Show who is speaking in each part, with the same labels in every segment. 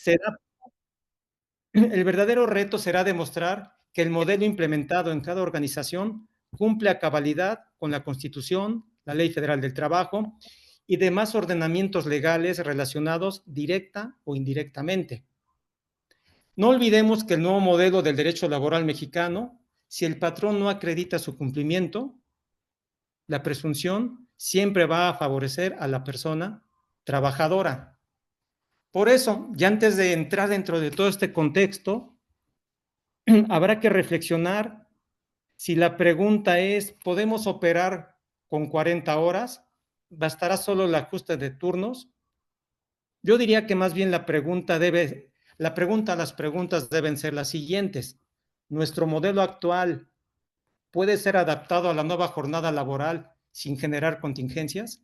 Speaker 1: Será, el verdadero reto será demostrar que el modelo implementado en cada organización cumple a cabalidad con la Constitución, la Ley Federal del Trabajo y demás ordenamientos legales relacionados directa o indirectamente. No olvidemos que el nuevo modelo del derecho laboral mexicano, si el patrón no acredita su cumplimiento, la presunción siempre va a favorecer a la persona trabajadora. Por eso, ya antes de entrar dentro de todo este contexto, habrá que reflexionar si la pregunta es, ¿podemos operar con 40 horas? ¿Bastará solo el ajuste de turnos? Yo diría que más bien las preguntas deben ser las siguientes. ¿Nuestro modelo actual puede ser adaptado a la nueva jornada laboral sin generar contingencias?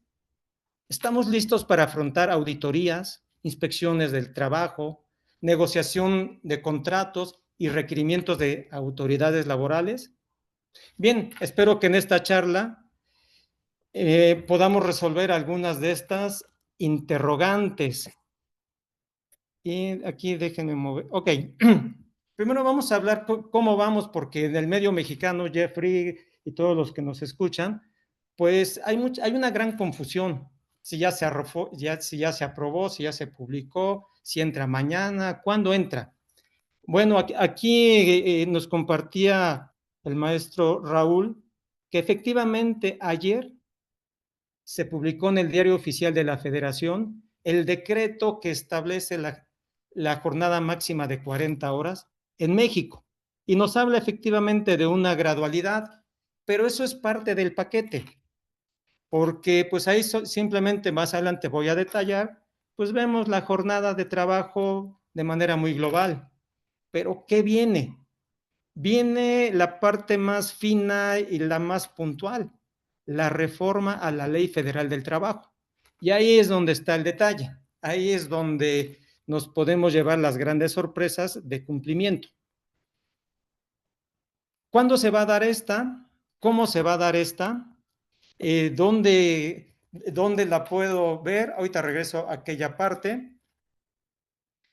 Speaker 1: ¿Estamos listos para afrontar auditorías, inspecciones del trabajo, negociación de contratos y requerimientos de autoridades laborales? Bien, espero que en esta charla podamos resolver algunas de estas interrogantes. Y aquí déjenme mover. Ok, primero vamos a hablar cómo vamos, porque en el medio mexicano, Jeffrey y todos los que nos escuchan, pues hay una gran confusión. Si ya se arrojó, si ya se aprobó, si ya se publicó, si entra mañana, ¿cuándo entra? Bueno, aquí nos compartía el maestro Raúl que efectivamente ayer se publicó en el Diario Oficial de la Federación el decreto que establece la jornada máxima de 40 horas en México. Y nos habla efectivamente de una gradualidad, pero eso es parte del paquete, porque pues ahí simplemente más adelante voy a detallar, pues vemos la jornada de trabajo de manera muy global. Pero ¿qué viene? Viene la parte más fina y la más puntual, la reforma a la Ley Federal del Trabajo. Y ahí es donde está el detalle, ahí es donde nos podemos llevar las grandes sorpresas de cumplimiento. ¿Cuándo se va a dar esta? ¿Cómo se va a dar esta? ¿Dónde la puedo ver? Ahorita regreso a aquella parte.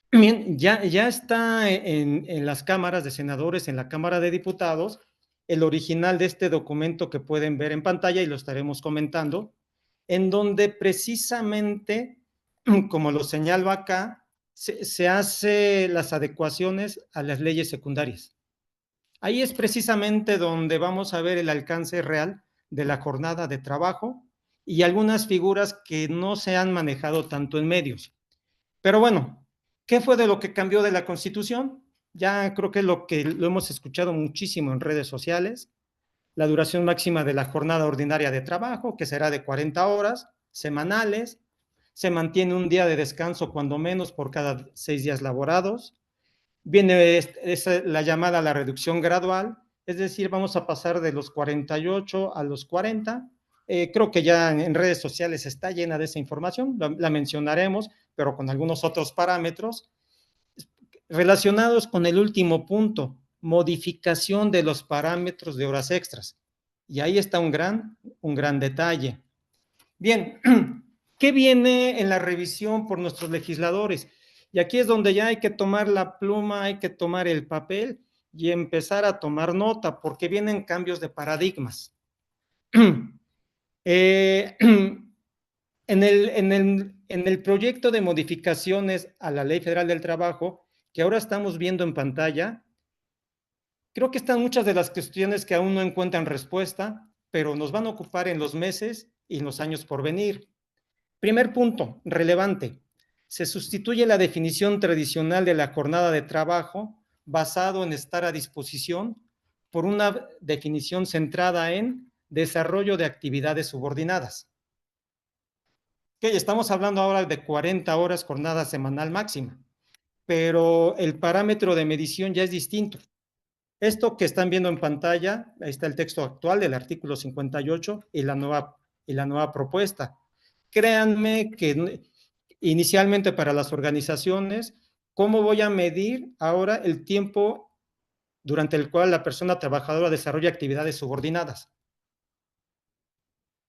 Speaker 1: Bien, ya está en las cámaras de senadores, en la Cámara de Diputados, el original de este documento que pueden ver en pantalla y lo estaremos comentando, en donde precisamente, como lo señalo acá, se hace las adecuaciones a las leyes secundarias. Ahí es precisamente donde vamos a ver el alcance real de la jornada de trabajo y algunas figuras que no se han manejado tanto en medios. Pero bueno, ¿qué fue de lo que cambió de la Constitución? Ya creo que lo hemos escuchado muchísimo en redes sociales, la duración máxima de la jornada ordinaria de trabajo, que será de 40 horas semanales, se mantiene un día de descanso cuando menos por cada 6 días laborados, viene la llamada la reducción gradual, es decir, vamos a pasar de los 48 a los 40. Creo que ya en redes sociales está llena de esa información, la mencionaremos, pero con algunos otros parámetros relacionados con el último punto, modificación de los parámetros de horas extras. Y ahí está un gran detalle. Bien, ¿qué viene en la revisión por nuestros legisladores? Y aquí es donde ya hay que tomar la pluma, hay que tomar el papel y empezar a tomar nota, porque vienen cambios de paradigmas. En el proyecto de modificaciones a la Ley Federal del Trabajo, que ahora estamos viendo en pantalla, creo que están muchas de las cuestiones que aún no encuentran respuesta, pero nos van a ocupar en los meses y en los años por venir. Primer punto, relevante. Se sustituye la definición tradicional de la jornada de trabajo basado en estar a disposición por una definición centrada en desarrollo de actividades subordinadas. Okay, estamos hablando ahora de 40 horas jornada semanal máxima, pero el parámetro de medición ya es distinto. Esto que están viendo en pantalla, ahí está el texto actual del artículo 58 y la nueva propuesta. Créanme que inicialmente para las organizaciones, ¿cómo voy a medir ahora el tiempo durante el cual la persona trabajadora desarrolla actividades subordinadas?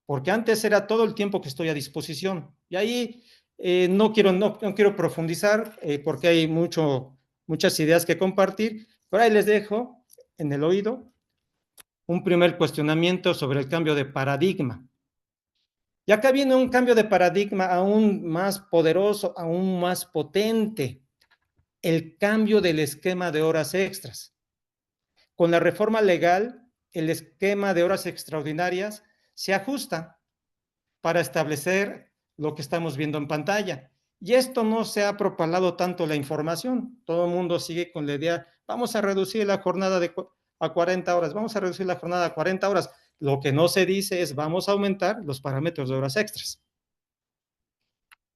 Speaker 1: Porque antes era todo el tiempo que estoy a disposición. Y ahí No quiero profundizar porque hay muchas ideas que compartir, pero ahí les dejo en el oído un primer cuestionamiento sobre el cambio de paradigma. Y acá viene un cambio de paradigma aún más poderoso, aún más potente, el cambio del esquema de horas extras. Con la reforma legal, el esquema de horas extraordinarias se ajusta para establecer lo que estamos viendo en pantalla. Y esto no se ha propalado tanto la información. Todo el mundo sigue con la idea, vamos a reducir la jornada a 40 horas, vamos a reducir la jornada a 40 horas. Lo que no se dice es, vamos a aumentar los parámetros de horas extras.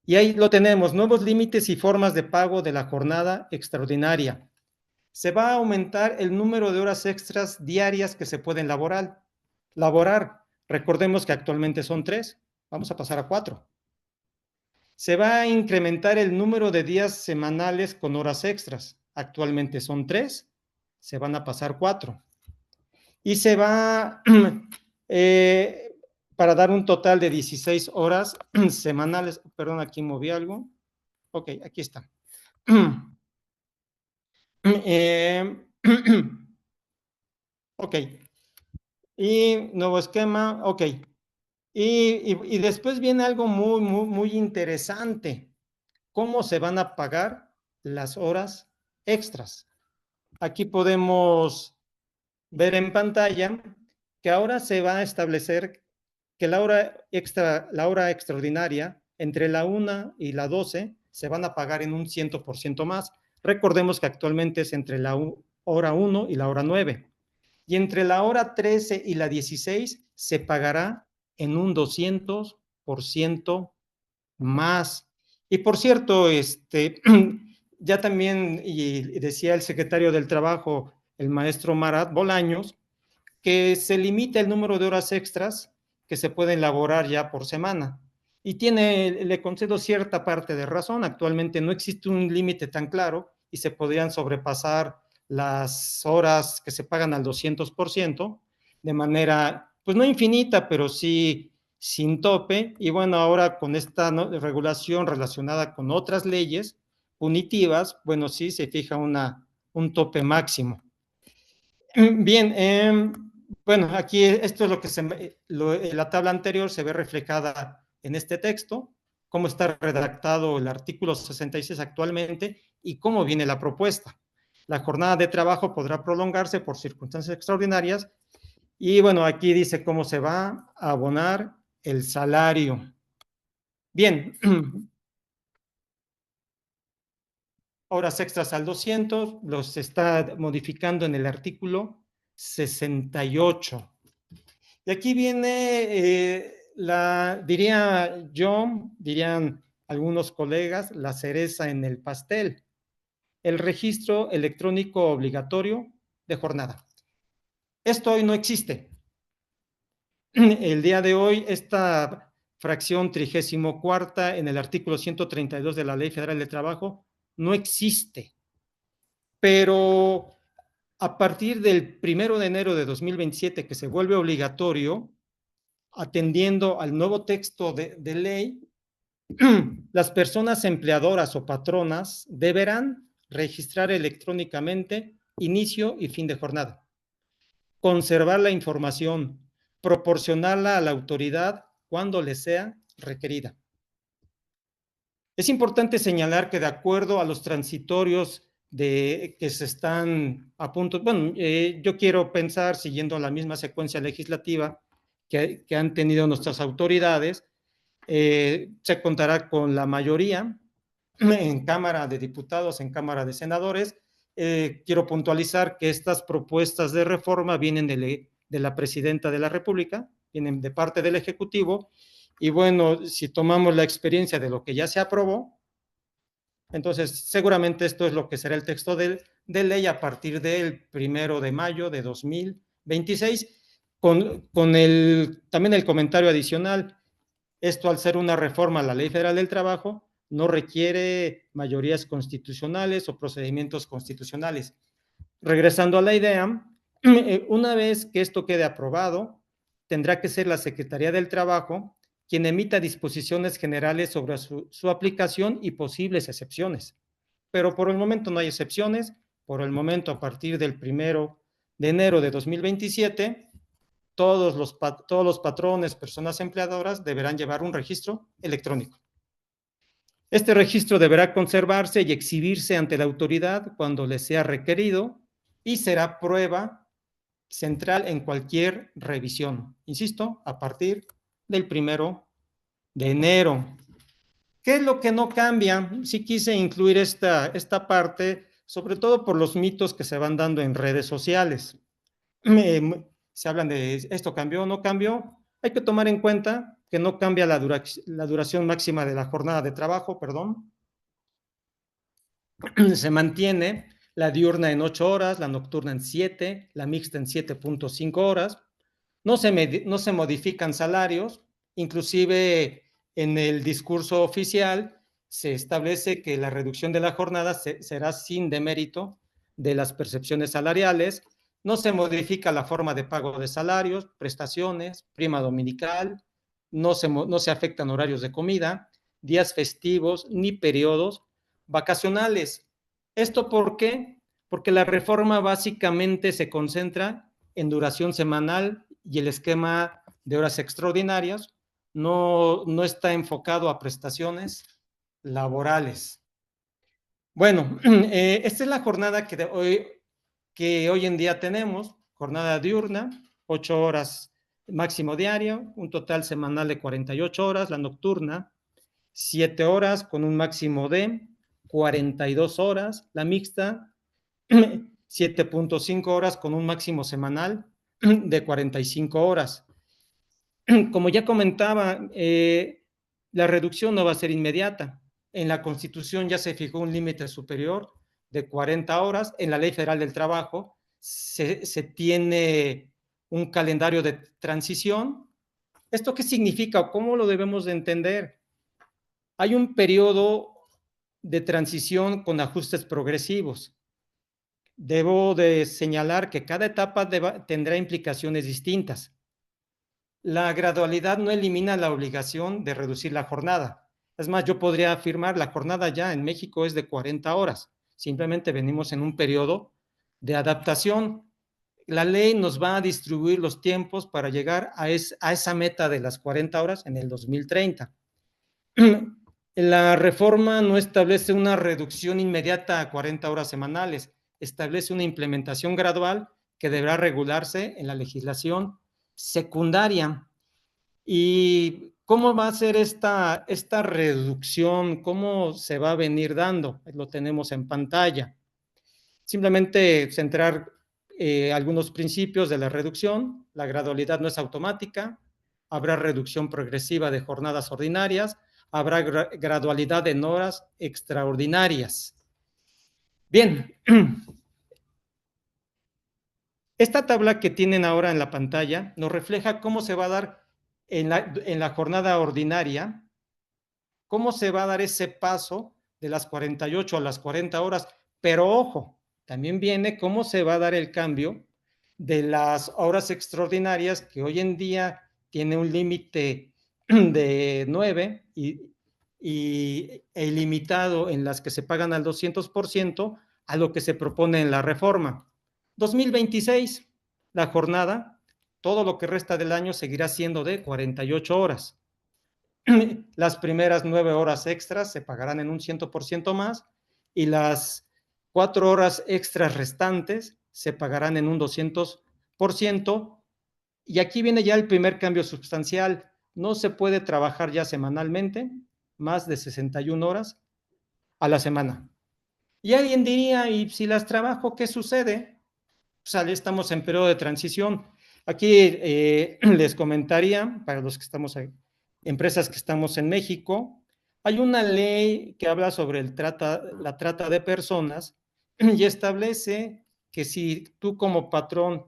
Speaker 1: Y ahí lo tenemos, nuevos límites y formas de pago de la jornada extraordinaria. Se va a aumentar el número de horas extras diarias que se pueden laborar. Recordemos que actualmente son 3, vamos a pasar a 4. Se va a incrementar el número de días semanales con horas extras. Actualmente son 3, se van a pasar 4. Y se va, para dar un total de 16 horas semanales. Perdón, aquí moví algo. Ok, aquí está. Ok. Y nuevo esquema, ok. Y después viene algo muy interesante. ¿Cómo se van a pagar las horas extras? Aquí podemos ver en pantalla que ahora se va a establecer que la hora extraordinaria entre la 1 y la 12 se van a pagar en un 100% más. Recordemos que actualmente es entre la hora 1 y la hora 9. Y entre la hora 13 y la 16 se pagará en un 200% más. Y por cierto, ya también, y decía el secretario del Trabajo, el maestro Marat Bolaños, que se limita el número de horas extras que se pueden laborar ya por semana. Y le concedo cierta parte de razón. Actualmente no existe un límite tan claro y se podrían sobrepasar las horas que se pagan al 200% de manera, pues no infinita, pero sí sin tope. Y bueno, ahora con esta regulación relacionada con otras leyes punitivas, bueno, sí se fija un tope máximo. Bien, bueno, aquí esto es lo que la tabla anterior se ve reflejada en este texto, cómo está redactado el artículo 66 actualmente y cómo viene la propuesta. La jornada de trabajo podrá prolongarse por circunstancias extraordinarias y bueno, aquí dice cómo se va a abonar el salario. Bien, horas extras al 200, los está modificando en el artículo 68. Y aquí viene, dirían algunos colegas, la cereza en el pastel, el registro electrónico obligatorio de jornada. Esto hoy no existe. El día de hoy, esta fracción 34ª en el artículo 132 de la Ley Federal del Trabajo no existe. Pero a partir del 1 de enero de 2027, que se vuelve obligatorio, atendiendo al nuevo texto de ley, las personas empleadoras o patronas deberán registrar electrónicamente inicio y fin de jornada, conservar la información, proporcionarla a la autoridad cuando le sea requerida. Es importante señalar que de acuerdo a los transitorios que se están a punto, bueno, yo quiero pensar, siguiendo la misma secuencia legislativa que han tenido nuestras autoridades, se contará con la mayoría en Cámara de Diputados, en Cámara de Senadores. Quiero puntualizar que estas propuestas de reforma vienen de la Presidenta de la República, vienen de parte del Ejecutivo, y bueno, si tomamos la experiencia de lo que ya se aprobó, entonces seguramente esto es lo que será el texto de ley a partir del 1 de mayo de 2026, con también el comentario adicional. Esto, al ser una reforma a la Ley Federal del Trabajo, no requiere mayorías constitucionales o procedimientos constitucionales. Regresando a la idea, una vez que esto quede aprobado, tendrá que ser la Secretaría del Trabajo quien emita disposiciones generales sobre su aplicación y posibles excepciones. Pero por el momento no hay excepciones. Por el momento, a partir del 1 de enero de 2027, todos los patrones, personas empleadoras, deberán llevar un registro electrónico. Este registro deberá conservarse y exhibirse ante la autoridad cuando le sea requerido y será prueba central en cualquier revisión. Insisto, a partir del 1 de enero. ¿Qué es lo que no cambia? Sí quise incluir esta parte, sobre todo por los mitos que se van dando en redes sociales. Se hablan de esto cambió o no cambió. Hay que tomar en cuenta que no cambia la duración máxima de la jornada de trabajo, perdón. Se mantiene la diurna en 8 horas, la nocturna en 7, la mixta en 7.5 horas. No se modifican salarios, inclusive en el discurso oficial se establece que la reducción de la jornada será sin demérito de las percepciones salariales. No se modifica la forma de pago de salarios, prestaciones, prima dominical, no se afectan horarios de comida, días festivos ni periodos vacacionales. ¿Esto por qué? Porque la reforma básicamente se concentra en duración semanal y el esquema de horas extraordinarias no está enfocado a prestaciones laborales. Bueno, esta es la jornada que hoy en día tenemos, jornada diurna, 8 horas máximo diario, un total semanal de 48 horas, la nocturna, 7 horas con un máximo de 42 horas, la mixta, 7.5 horas con un máximo semanal de 45 horas. Como ya comentaba, la reducción no va a ser inmediata. En la Constitución ya se fijó un límite superior de 40 horas. En la Ley Federal del Trabajo se tiene un calendario de transición. ¿Esto qué significa o cómo lo debemos de entender? Hay un periodo de transición con ajustes progresivos. Debo de señalar que cada etapa tendrá implicaciones distintas. La gradualidad no elimina la obligación de reducir la jornada. Es más, yo podría afirmar la jornada ya en México es de 40 horas. Simplemente venimos en un periodo de adaptación. La ley nos va a distribuir los tiempos para llegar a esa meta de las 40 horas en el 2030. La reforma no establece una reducción inmediata a 40 horas semanales, establece una implementación gradual que deberá regularse en la legislación secundaria. ¿Y cómo va a ser esta reducción? ¿Cómo se va a venir dando? Lo tenemos en pantalla. Simplemente centrar algunos principios de la reducción. La gradualidad no es automática. Habrá reducción progresiva de jornadas ordinarias. Habrá gradualidad en horas extraordinarias. Bien. Esta tabla que tienen ahora en la pantalla nos refleja cómo se va a dar en la jornada ordinaria, cómo se va a dar ese paso de las 48 a las 40 horas, pero ojo, también viene cómo se va a dar el cambio de las horas extraordinarias, que hoy en día tiene un límite de 9 e ilimitado en las que se pagan al 200%, a lo que se propone en la reforma. 2026, la jornada, todo lo que resta del año seguirá siendo de 48 horas. Las primeras 9 horas extras se pagarán en un 100% más y las 4 horas extras restantes se pagarán en un 200%. Y aquí viene ya el primer cambio sustancial. No se puede trabajar ya semanalmente más de 61 horas a la semana. Y alguien diría, ¿y si las trabajo, qué sucede? Pues estamos en periodo de transición. Aquí les comentaría, para los que estamos ahí, empresas que estamos en México, hay una ley que habla sobre la trata de personas y establece que si tú como patrón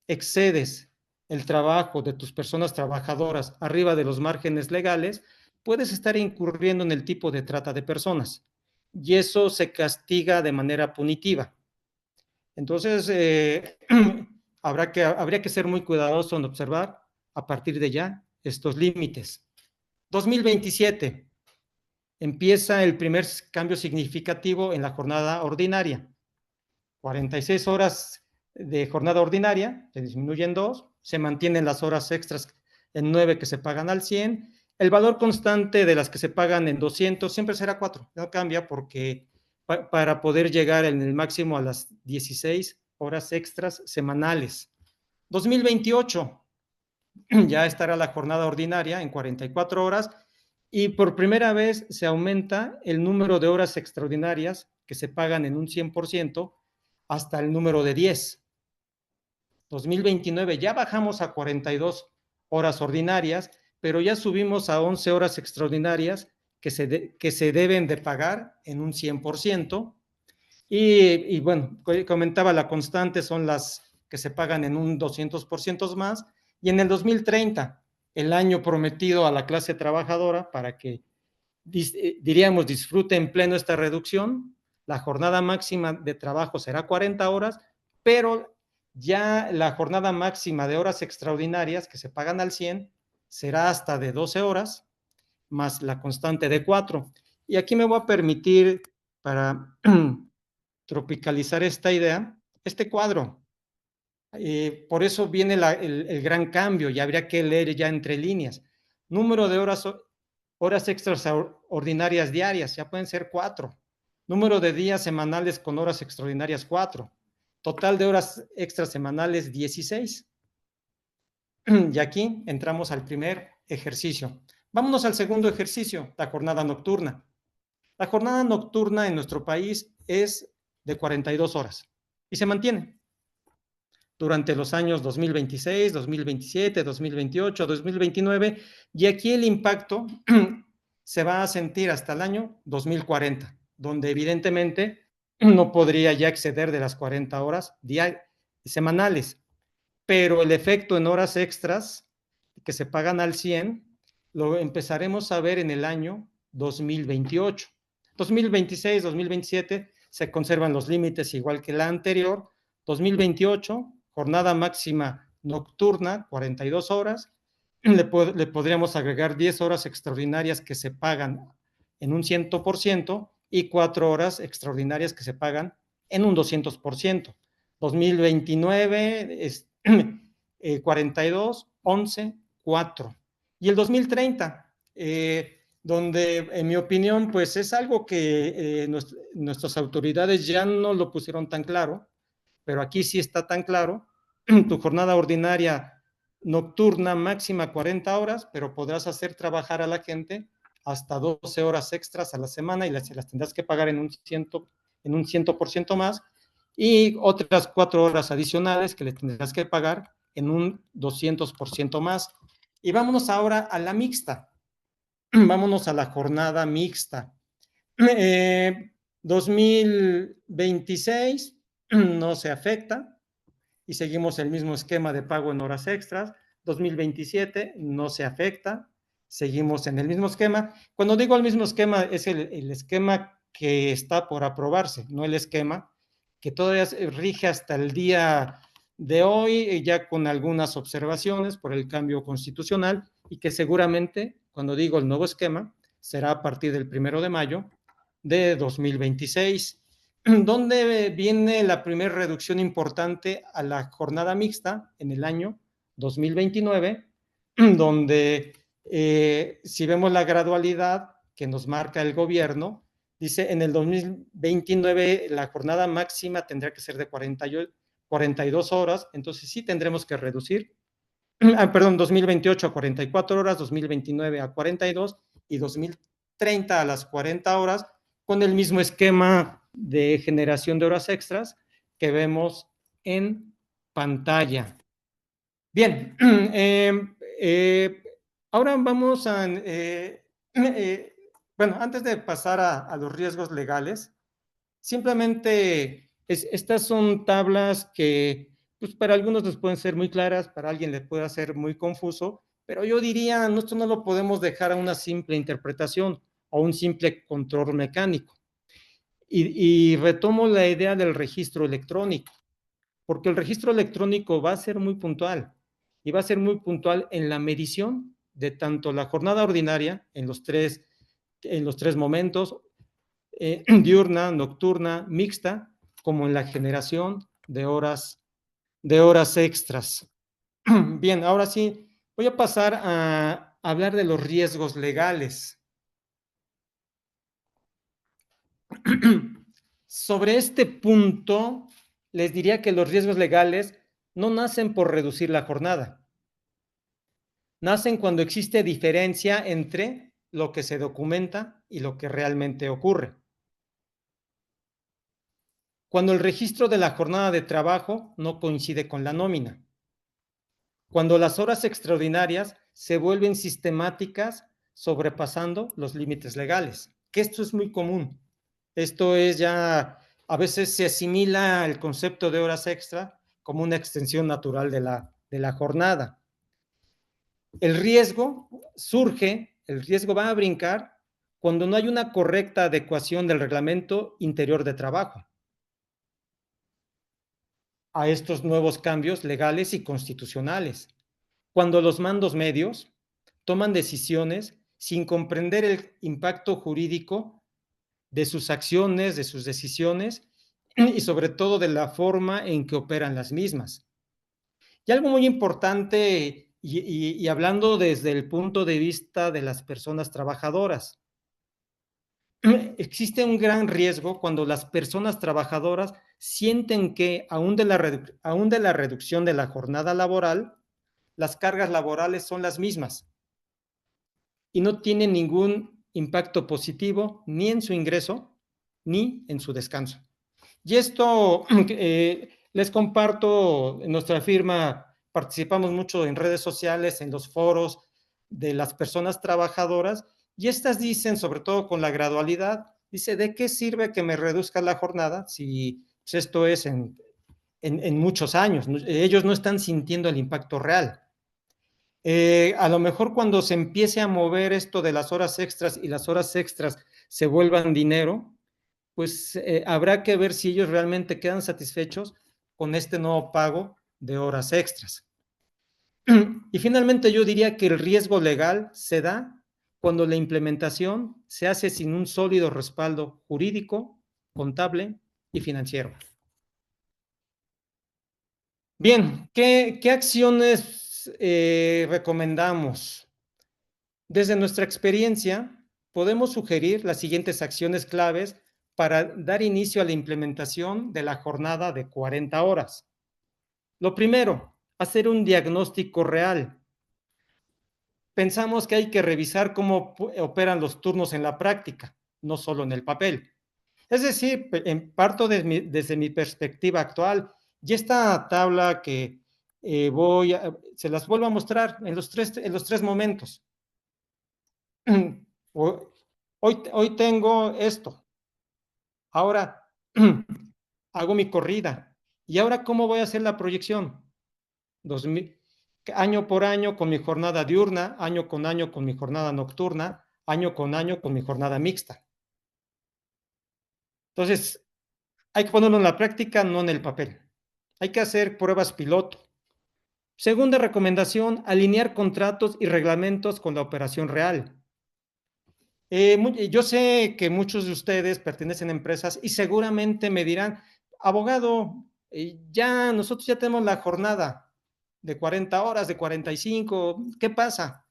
Speaker 1: excedes el trabajo de tus personas trabajadoras arriba de los márgenes legales, puedes estar incurriendo en el tipo de trata de personas y eso se castiga de manera punitiva. Entonces, habría que ser muy cuidadoso en observar a partir de ya estos límites. 2027 empieza el primer cambio significativo en la jornada ordinaria. 46 horas de jornada ordinaria, se disminuyen 2, se mantienen las horas extras en 9 que se pagan al 100. El valor constante de las que se pagan en 200 siempre será 4, no cambia porque para poder llegar en el máximo a las 16 horas extras semanales. 2028 ya estará la jornada ordinaria en 44 horas y por primera vez se aumenta el número de horas extraordinarias que se pagan en un 100% hasta el número de 10. 2029 ya bajamos a 42 horas ordinarias, pero ya subimos a 11 horas extraordinarias que se deben de pagar en un 100%. Y bueno, comentaba, la constante son las que se pagan en un 200% más. Y en el 2030, el año prometido a la clase trabajadora para que, diríamos, disfrute en pleno esta reducción, la jornada máxima de trabajo será 40 horas, pero ya la jornada máxima de horas extraordinarias que se pagan al 100 será hasta de 12 horas, más la constante de 4. Y aquí me voy a permitir, para tropicalizar esta idea, este cuadro. Por eso viene el gran cambio y habría que leer ya entre líneas. Número de horas extraordinarias diarias, ya pueden ser 4. Número de días semanales con horas extraordinarias, 4. Total de horas extras semanales, 16. Y aquí entramos al primer ejercicio. Vámonos al segundo ejercicio, la jornada nocturna. La jornada nocturna en nuestro país es de 42 horas y se mantiene durante los años 2026, 2027, 2028, 2029, y aquí el impacto se va a sentir hasta el año 2040, donde evidentemente no podría ya exceder de las 40 horas semanales, pero el efecto en horas extras que se pagan al 100 lo empezaremos a ver en el año 2028. 2026, 2027 se conservan los límites igual que la anterior. 2028, jornada máxima nocturna, 42 horas. Le podríamos agregar 10 horas extraordinarias que se pagan en un 100% y 4 horas extraordinarias que se pagan en un 200%. 2029 es 42, 11, 4. Y el 2030, donde en mi opinión pues es algo que nuestras autoridades ya no lo pusieron tan claro, pero aquí sí está tan claro. Tu jornada ordinaria nocturna máxima 40 horas, pero podrás hacer trabajar a la gente hasta 12 horas extras a la semana y las tendrás que pagar en un 100% más, y otras 4 horas adicionales que le tendrás que pagar en un 200% más. Y vámonos ahora a la mixta. Vámonos a la jornada mixta. 2026 no se afecta y seguimos el mismo esquema de pago en horas extras. 2027 no se afecta, seguimos en el mismo esquema. Cuando digo el mismo esquema, es el esquema que está por aprobarse, no el esquema que todavía rige hasta el día de hoy, ya con algunas observaciones por el cambio constitucional, y que seguramente, cuando digo el nuevo esquema, será a partir del 1 de mayo de 2026, donde viene la primera reducción importante a la jornada mixta en el año 2029, donde si vemos la gradualidad que nos marca el gobierno, dice en el 2029 la jornada máxima tendrá que ser de 42 horas, entonces sí tendremos que reducir, perdón, 2028 a 44 horas, 2029 a 42 y 2030 a las 40 horas, con el mismo esquema de generación de horas extras que vemos en pantalla. Bien, ahora vamos a, bueno, antes de pasar a los riesgos legales, simplemente estas son tablas que pues, para algunos les pueden ser muy claras, para alguien les puede ser muy confuso, pero yo diría, esto no lo podemos dejar a una simple interpretación o un simple control mecánico. Y retomo la idea del registro electrónico, porque el registro electrónico va a ser muy puntual y va a ser muy puntual en la medición de tanto la jornada ordinaria en los tres momentos, diurna, nocturna, mixta, como en la generación de horas extras. Bien, ahora sí, voy a pasar a hablar de los riesgos legales. Sobre este punto, les diría que los riesgos legales no nacen por reducir la jornada. Nacen cuando existe diferencia entre lo que se documenta y lo que realmente ocurre. Cuando el registro de la jornada de trabajo no coincide con la nómina. Cuando las horas extraordinarias se vuelven sistemáticas sobrepasando los límites legales, que esto es muy común. Esto es ya, a veces se asimila el concepto de horas extra como una extensión natural de la jornada. El riesgo surge, el riesgo va a brincar cuando no hay una correcta adecuación del reglamento interior de trabajo a estos nuevos cambios legales y constitucionales. Cuando los mandos medios toman decisiones sin comprender el impacto jurídico de sus acciones, de sus decisiones y sobre todo de la forma en que operan las mismas. Y algo muy importante, y hablando desde el punto de vista de las personas trabajadoras, existe un gran riesgo cuando las personas trabajadoras sienten que, aún de la reducción de la jornada laboral, las cargas laborales son las mismas y no tienen ningún impacto positivo ni en su ingreso ni en su descanso. Y esto les comparto, en nuestra firma participamos mucho en redes sociales, en los foros de las personas trabajadoras, y estas dicen, sobre todo con la gradualidad, dice, ¿de qué sirve que me reduzca la jornada si pues, esto es en muchos años? Ellos no están sintiendo el impacto real. A lo mejor cuando se empiece a mover esto de las horas extras y las horas extras se vuelvan dinero, pues habrá que ver si ellos realmente quedan satisfechos con este nuevo pago de horas extras. Y finalmente yo diría que el riesgo legal se da cuando la implementación se hace sin un sólido respaldo jurídico, contable y financiero. Bien, ¿qué acciones recomendamos? Desde nuestra experiencia, podemos sugerir las siguientes acciones claves para dar inicio a la implementación de la jornada de 40 horas. Lo primero, hacer un diagnóstico real. Pensamos que hay que revisar cómo operan los turnos en la práctica, no solo en el papel. Es decir, parto desde mi perspectiva actual, y esta tabla que se las vuelvo a mostrar en los tres momentos. Hoy tengo esto. Ahora hago mi corrida. ¿Y ahora cómo voy a hacer la proyección? Año por año con mi jornada diurna, año con año con mi jornada nocturna, año con mi jornada mixta. Entonces, hay que ponerlo en la práctica, no en el papel. Hay que hacer pruebas piloto. Segunda recomendación, alinear contratos y reglamentos con la operación real. Yo sé que muchos de ustedes pertenecen a empresas y seguramente me dirán, abogado, ya nosotros ya tenemos la jornada de 40 horas, de 45, ¿qué pasa?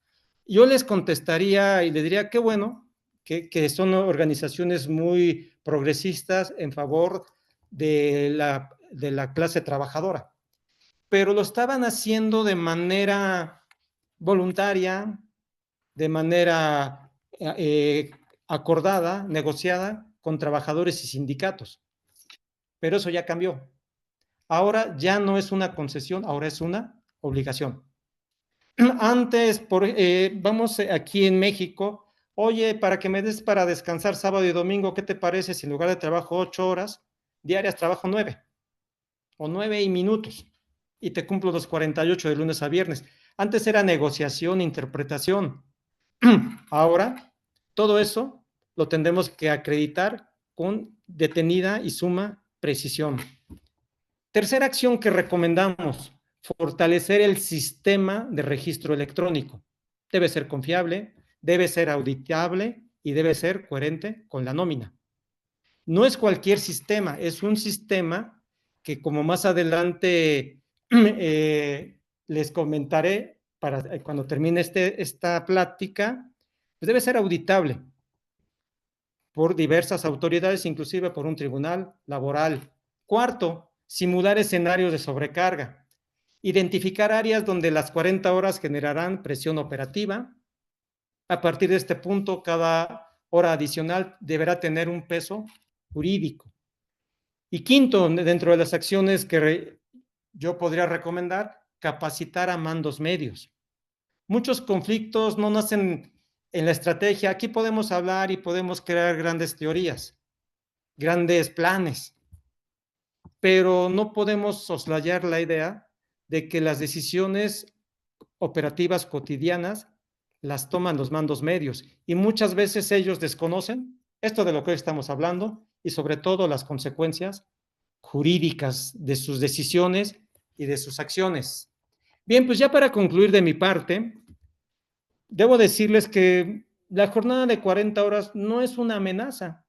Speaker 1: Yo les contestaría y les diría, qué bueno, que son organizaciones muy progresistas en favor de la clase trabajadora, pero lo estaban haciendo de manera voluntaria, de manera acordada, negociada con trabajadores y sindicatos. Pero eso ya cambió. Ahora ya no es una concesión, ahora es una obligación. Antes, vamos aquí en México, oye, para que me des para descansar sábado y domingo, ¿qué te parece si en lugar de trabajo 8 horas diarias trabajo 9? O 9 y minutos. Y te cumplo los 48 de lunes a viernes. Antes era negociación, interpretación. Ahora, todo eso lo tendremos que acreditar con detenida y suma precisión. Tercera acción que recomendamos, fortalecer el sistema de registro electrónico. debe ser confiable, debe ser auditable y debe ser coherente con la nómina. No es cualquier sistema, es un sistema que, como más adelante les comentaré para cuando termine esta plática, pues debe ser auditable por diversas autoridades, inclusive por un tribunal laboral. Cuarto, simular escenarios de sobrecarga. Identificar áreas donde las 40 horas generarán presión operativa. A partir de este punto, cada hora adicional deberá tener un peso jurídico. Y quinto, dentro de las acciones que yo podría recomendar, capacitar a mandos medios. Muchos conflictos no nacen en la estrategia. Aquí podemos hablar y podemos crear grandes teorías, grandes planes, pero no podemos soslayar la idea de que las decisiones operativas cotidianas las toman los mandos medios y muchas veces ellos desconocen esto de lo que hoy estamos hablando y sobre todo las consecuencias jurídicas de sus decisiones y de sus acciones. Bien, pues ya para concluir de mi parte, debo decirles que la jornada de 40 horas no es una amenaza,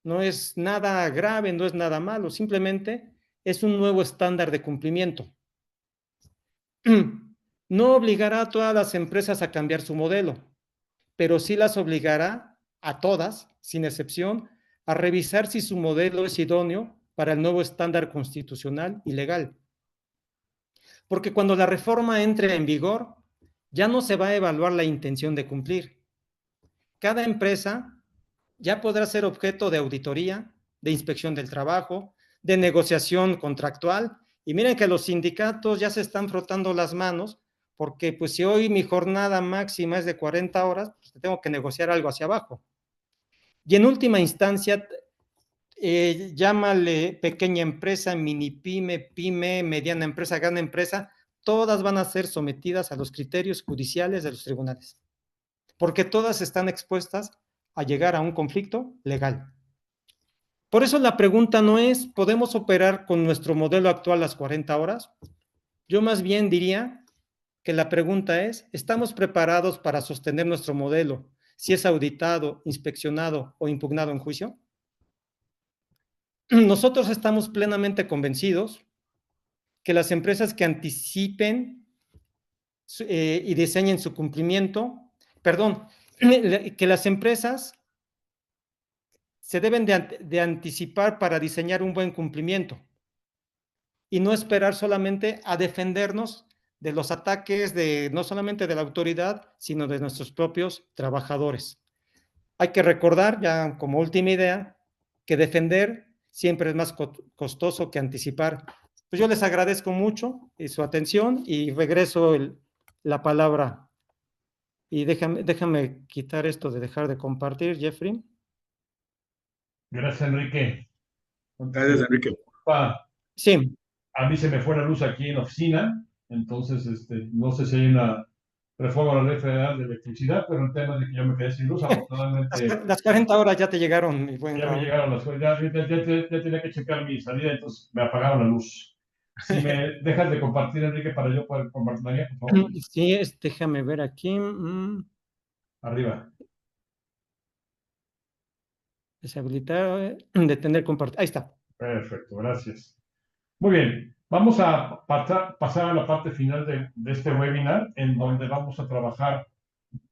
Speaker 1: no es nada grave, no es nada malo, simplemente es un nuevo estándar de cumplimiento. No obligará a todas las empresas a cambiar su modelo, pero sí las obligará a todas, sin excepción, a revisar si su modelo es idóneo para el nuevo estándar constitucional y legal. Porque cuando la reforma entre en vigor, ya no se va a evaluar la intención de cumplir. Cada empresa ya podrá ser objeto de auditoría, de inspección del trabajo, de negociación contractual. Y miren que los sindicatos ya se están frotando las manos, porque pues si hoy mi jornada máxima es de 40 horas, pues tengo que negociar algo hacia abajo. Y en última instancia, llámale pequeña empresa, mini pyme, pyme, mediana empresa, gran empresa, todas van a ser sometidas a los criterios judiciales de los tribunales, porque todas están expuestas a llegar a un conflicto legal. Por eso la pregunta no es, ¿podemos operar con nuestro modelo actual las 40 horas? Yo más bien diría que la pregunta es, ¿estamos preparados para sostener nuestro modelo si es auditado, inspeccionado o impugnado en juicio? Nosotros estamos plenamente convencidos que las empresas que anticipen y diseñen su cumplimiento, perdón, que las empresas se deben de anticipar para diseñar un buen cumplimiento y no esperar solamente a defendernos de los ataques de no solamente de la autoridad, sino de nuestros propios trabajadores. Hay que recordar, ya como última idea, que defender siempre es más costoso que anticipar. Pues yo les agradezco mucho su atención y regreso la palabra. Y déjame quitar esto de dejar de compartir, Jeffrey.
Speaker 2: Gracias, Enrique.
Speaker 3: Gracias, Enrique.
Speaker 1: Sí.
Speaker 2: A mí se me fue la luz aquí en la oficina, entonces no sé si hay una reforma a la Ley Federal de Electricidad, pero el tema es de que yo me quedé sin luz, afortunadamente.
Speaker 1: Las 40 horas ya te llegaron, mi buen
Speaker 2: Ya
Speaker 1: Raúl.
Speaker 2: me llegaron las cosas, ya tenía que checar mi salida, entonces me apagaron la luz. Si me dejas de compartir, Enrique, para yo poder compartir la mía, por favor.
Speaker 1: Sí, déjame ver aquí.
Speaker 2: Arriba.
Speaker 1: Deshabilitar, detener, compartir. Ahí está.
Speaker 2: Perfecto, gracias. Muy bien, vamos a pasar a la parte final de este webinar, en donde vamos a trabajar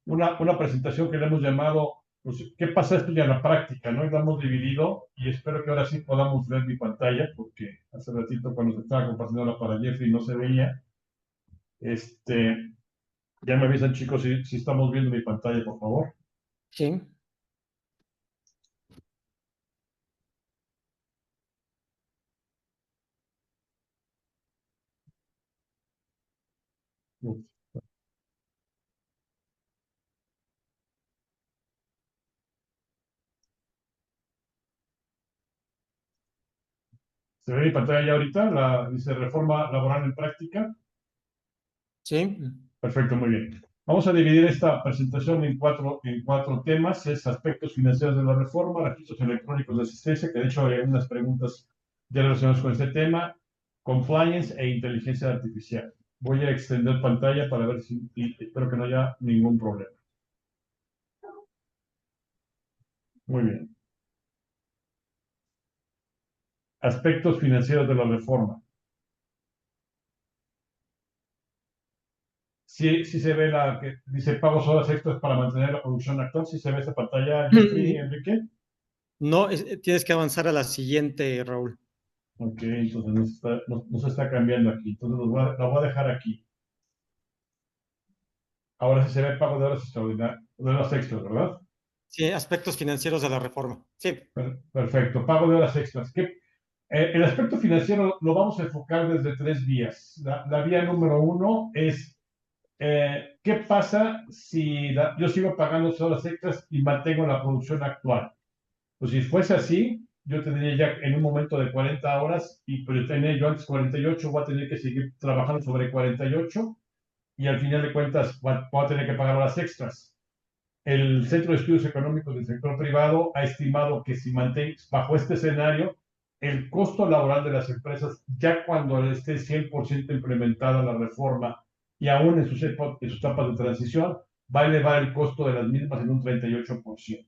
Speaker 2: una presentación que le hemos llamado, pues, ¿qué pasa esto ya en la práctica? ¿No? Y lo hemos dividido y espero que ahora sí podamos ver mi pantalla, porque hace ratito cuando se estaba compartiendo para Jeffrey no se veía. Ya me avisan, chicos, si estamos viendo mi pantalla, por favor.
Speaker 1: Sí.
Speaker 2: ¿Se ve mi pantalla ya ahorita? Dice reforma laboral en práctica.
Speaker 1: Sí.
Speaker 2: Perfecto, muy bien. Vamos a dividir esta presentación en cuatro temas. Es aspectos financieros de la reforma, registros electrónicos de asistencia, que de hecho hay unas preguntas ya relacionadas con este tema, compliance e inteligencia artificial. Voy a extender pantalla para ver si, y espero que no haya ningún problema. Muy bien. Aspectos financieros de la reforma. Sí se ve la que dice pagos horas extras para mantener la producción actual. ¿Sí se ve esa pantalla, Jeffrey, Enrique?
Speaker 1: No, tienes que avanzar a la siguiente, Raúl.
Speaker 2: Ok, entonces no se está cambiando aquí. Entonces la voy a dejar aquí. Ahora sí se ve pago de horas extraordinarias, de horas extras, ¿verdad?
Speaker 1: Sí, aspectos financieros de la reforma. Sí,
Speaker 2: Perfecto. Pago de horas extras. El aspecto financiero lo vamos a enfocar desde tres vías. La vía número uno es ¿qué pasa si yo sigo pagando esas horas extras y mantengo la producción actual? Pues si fuese así, yo tendría ya en un momento de 40 horas, pero tenía yo antes 48, voy a tener que seguir trabajando sobre 48 y al final de cuentas voy a tener que pagar horas extras. El Centro de Estudios Económicos del Sector Privado ha estimado que si mantienes bajo este escenario, el costo laboral de las empresas, ya cuando esté 100% implementada la reforma y aún en sus etapas de transición, va a elevar el costo de las mismas en un 38%.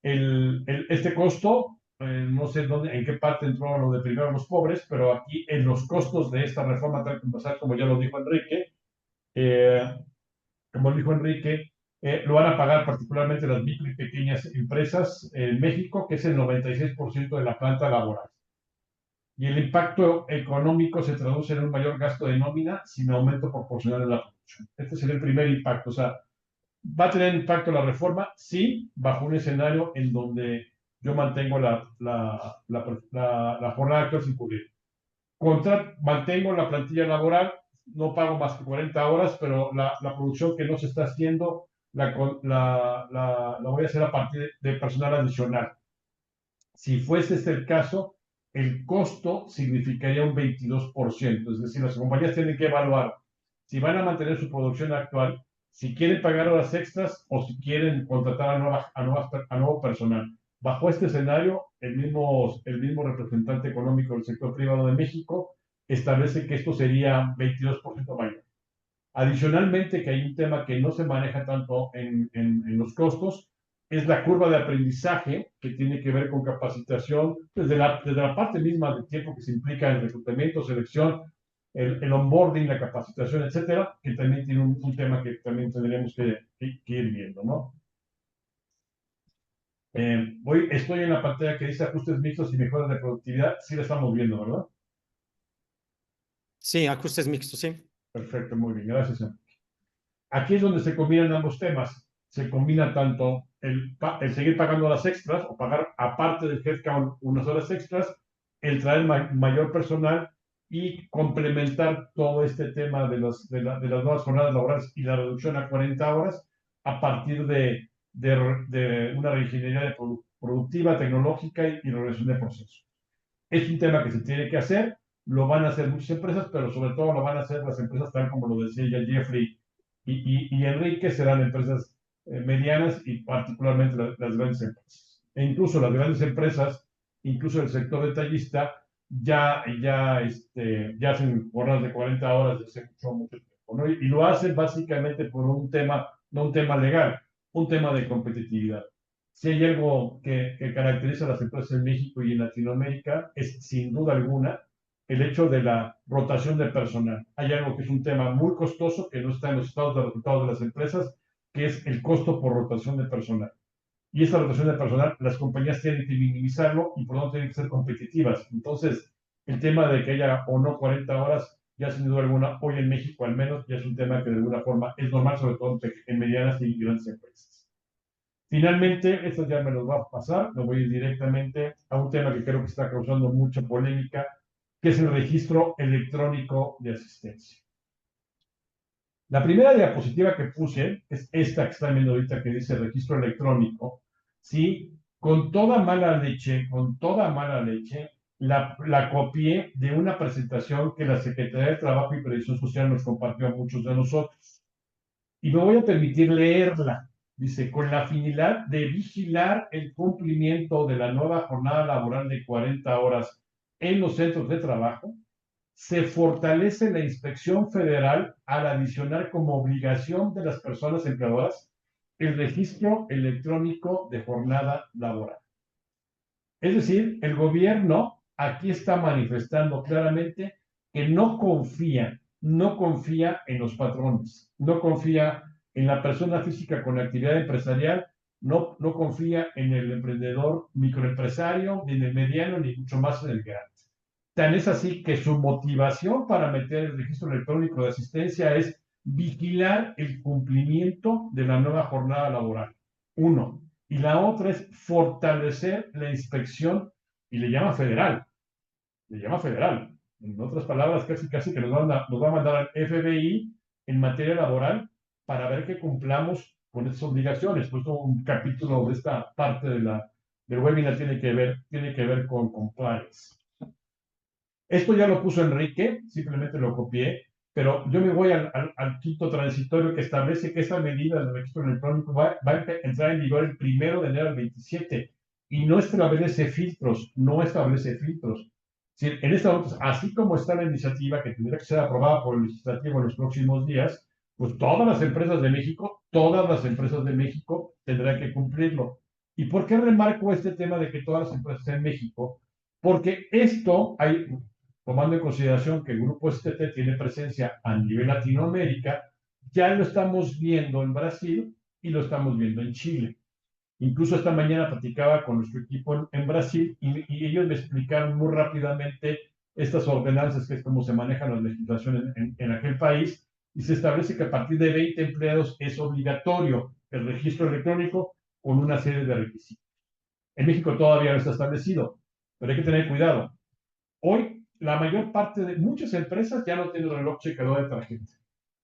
Speaker 2: Este costo, no sé dónde, en qué parte entró lo de primero los pobres, pero aquí en los costos de esta reforma, como ya lo dijo Enrique, eh, lo van a pagar particularmente las micro y pequeñas empresas en México, que es el 96% de la planta laboral. Y el impacto económico se traduce en un mayor gasto de nómina sin aumento proporcional de la producción. Este sería el primer impacto. O sea, ¿va a tener impacto la reforma? Sí, bajo un escenario en donde yo mantengo la jornada actual sin cubrir. Mantengo la plantilla laboral, no pago más que 40 horas, pero la producción que no se está haciendo la voy a hacer a partir de personal adicional. Si fuese este el caso, el costo significaría un 22%. Es decir, las compañías tienen que evaluar si van a mantener su producción actual, si quieren pagar horas extras o si quieren contratar a nuevo personal. Bajo este escenario, el mismo representante económico del sector privado de México establece que esto sería 22% mayor. Adicionalmente, que hay un tema que no se maneja tanto en los costos, es la curva de aprendizaje que tiene que ver con capacitación, desde la parte misma del tiempo que se implica en reclutamiento, selección, el onboarding, la capacitación, etcétera, que también tiene un tema que también tendríamos que ir viendo, ¿no? Estoy en la pantalla que dice ajustes mixtos y mejoras de productividad. Sí la estamos viendo, ¿verdad?
Speaker 1: sí, ajustes mixtos, sí.
Speaker 2: Perfecto, muy bien, gracias. Aquí es donde se combinan ambos temas. Se combina tanto el seguir pagando horas extras o pagar aparte del headcount unas horas extras, el traer mayor personal y complementar todo este tema de las nuevas jornadas laborales y la reducción a 40 horas a partir de una reingeniería productiva, tecnológica y reducción de procesos. Es un tema que se tiene que hacer, lo van a hacer muchas empresas, pero sobre todo lo van a hacer las empresas tal como lo decía ya Jeffrey y Enrique, serán empresas medianas y particularmente las grandes empresas. E incluso las grandes empresas, incluso el sector detallista, ya hacen jornadas de 40 horas desde mucho tiempo, ¿no? Y lo hacen básicamente por un tema, no un tema legal, un tema de competitividad. Si hay algo que caracteriza a las empresas en México y en Latinoamérica, es sin duda alguna el hecho de la rotación de personal. Hay algo que es un tema muy costoso, que no está en los estados de resultados de las empresas, que es el costo por rotación de personal. Y esta rotación de personal, las compañías tienen que minimizarlo y por lo tanto tienen que ser competitivas. Entonces, el tema de que haya o no 40 horas, ya sin duda alguna, hoy en México al menos, ya es un tema que de alguna forma es normal, sobre todo en medianas y grandes empresas. Finalmente, esto ya me lo va a pasar, me voy a ir directamente a un tema que creo que está causando mucha polémica, que es el registro electrónico de asistencia. La primera diapositiva que puse es esta que están viendo ahorita que dice registro electrónico, ¿sí? Con toda mala leche, la copié de una presentación que la Secretaría de Trabajo y Previsión Social nos compartió a muchos de nosotros. Y me voy a permitir leerla. Dice, con la finalidad de vigilar el cumplimiento de la nueva jornada laboral de 40 horas en los centros de trabajo, se fortalece la inspección federal al adicionar como obligación de las personas empleadoras el registro electrónico de jornada laboral. Es decir, el gobierno aquí está manifestando claramente que no confía en los patrones, no confía en la persona física con actividad empresarial, no confía en el emprendedor microempresario, ni en el mediano, ni mucho más en el grande. Tan es así que su motivación para meter el registro electrónico de asistencia es vigilar el cumplimiento de la nueva jornada laboral. Uno. Y la otra es fortalecer la inspección, y le llama federal. En otras palabras, casi que nos va a mandar al FBI en materia laboral para ver que cumplamos con esas obligaciones. Pues un capítulo de esta parte del webinar tiene que ver con compliance. Esto ya lo puso Enrique, simplemente lo copié, pero yo me voy al quinto transitorio que establece que esta medida del registro electrónico va a entrar en vigor el 1 de enero del 27 y no establece filtros, no establece filtros. En esta nota, así como está la iniciativa que tendrá que ser aprobada por el legislativo en los próximos días, pues todas las empresas de México tendrán que cumplirlo. ¿Y por qué remarco este tema de que todas las empresas en México? Porque esto hay, tomando en consideración que el grupo STT tiene presencia a nivel Latinoamérica, ya lo estamos viendo en Brasil y lo estamos viendo en Chile. Incluso esta mañana platicaba con nuestro equipo en Brasil y ellos me explicaron muy rápidamente estas ordenanzas, que es cómo se manejan las legislaciones en aquel país, y se establece que a partir de 20 empleados es obligatorio el registro electrónico con una serie de requisitos. En México todavía no está establecido, pero hay que tener cuidado. Hoy, la mayor parte de muchas empresas ya no tienen reloj checador de tarjeta.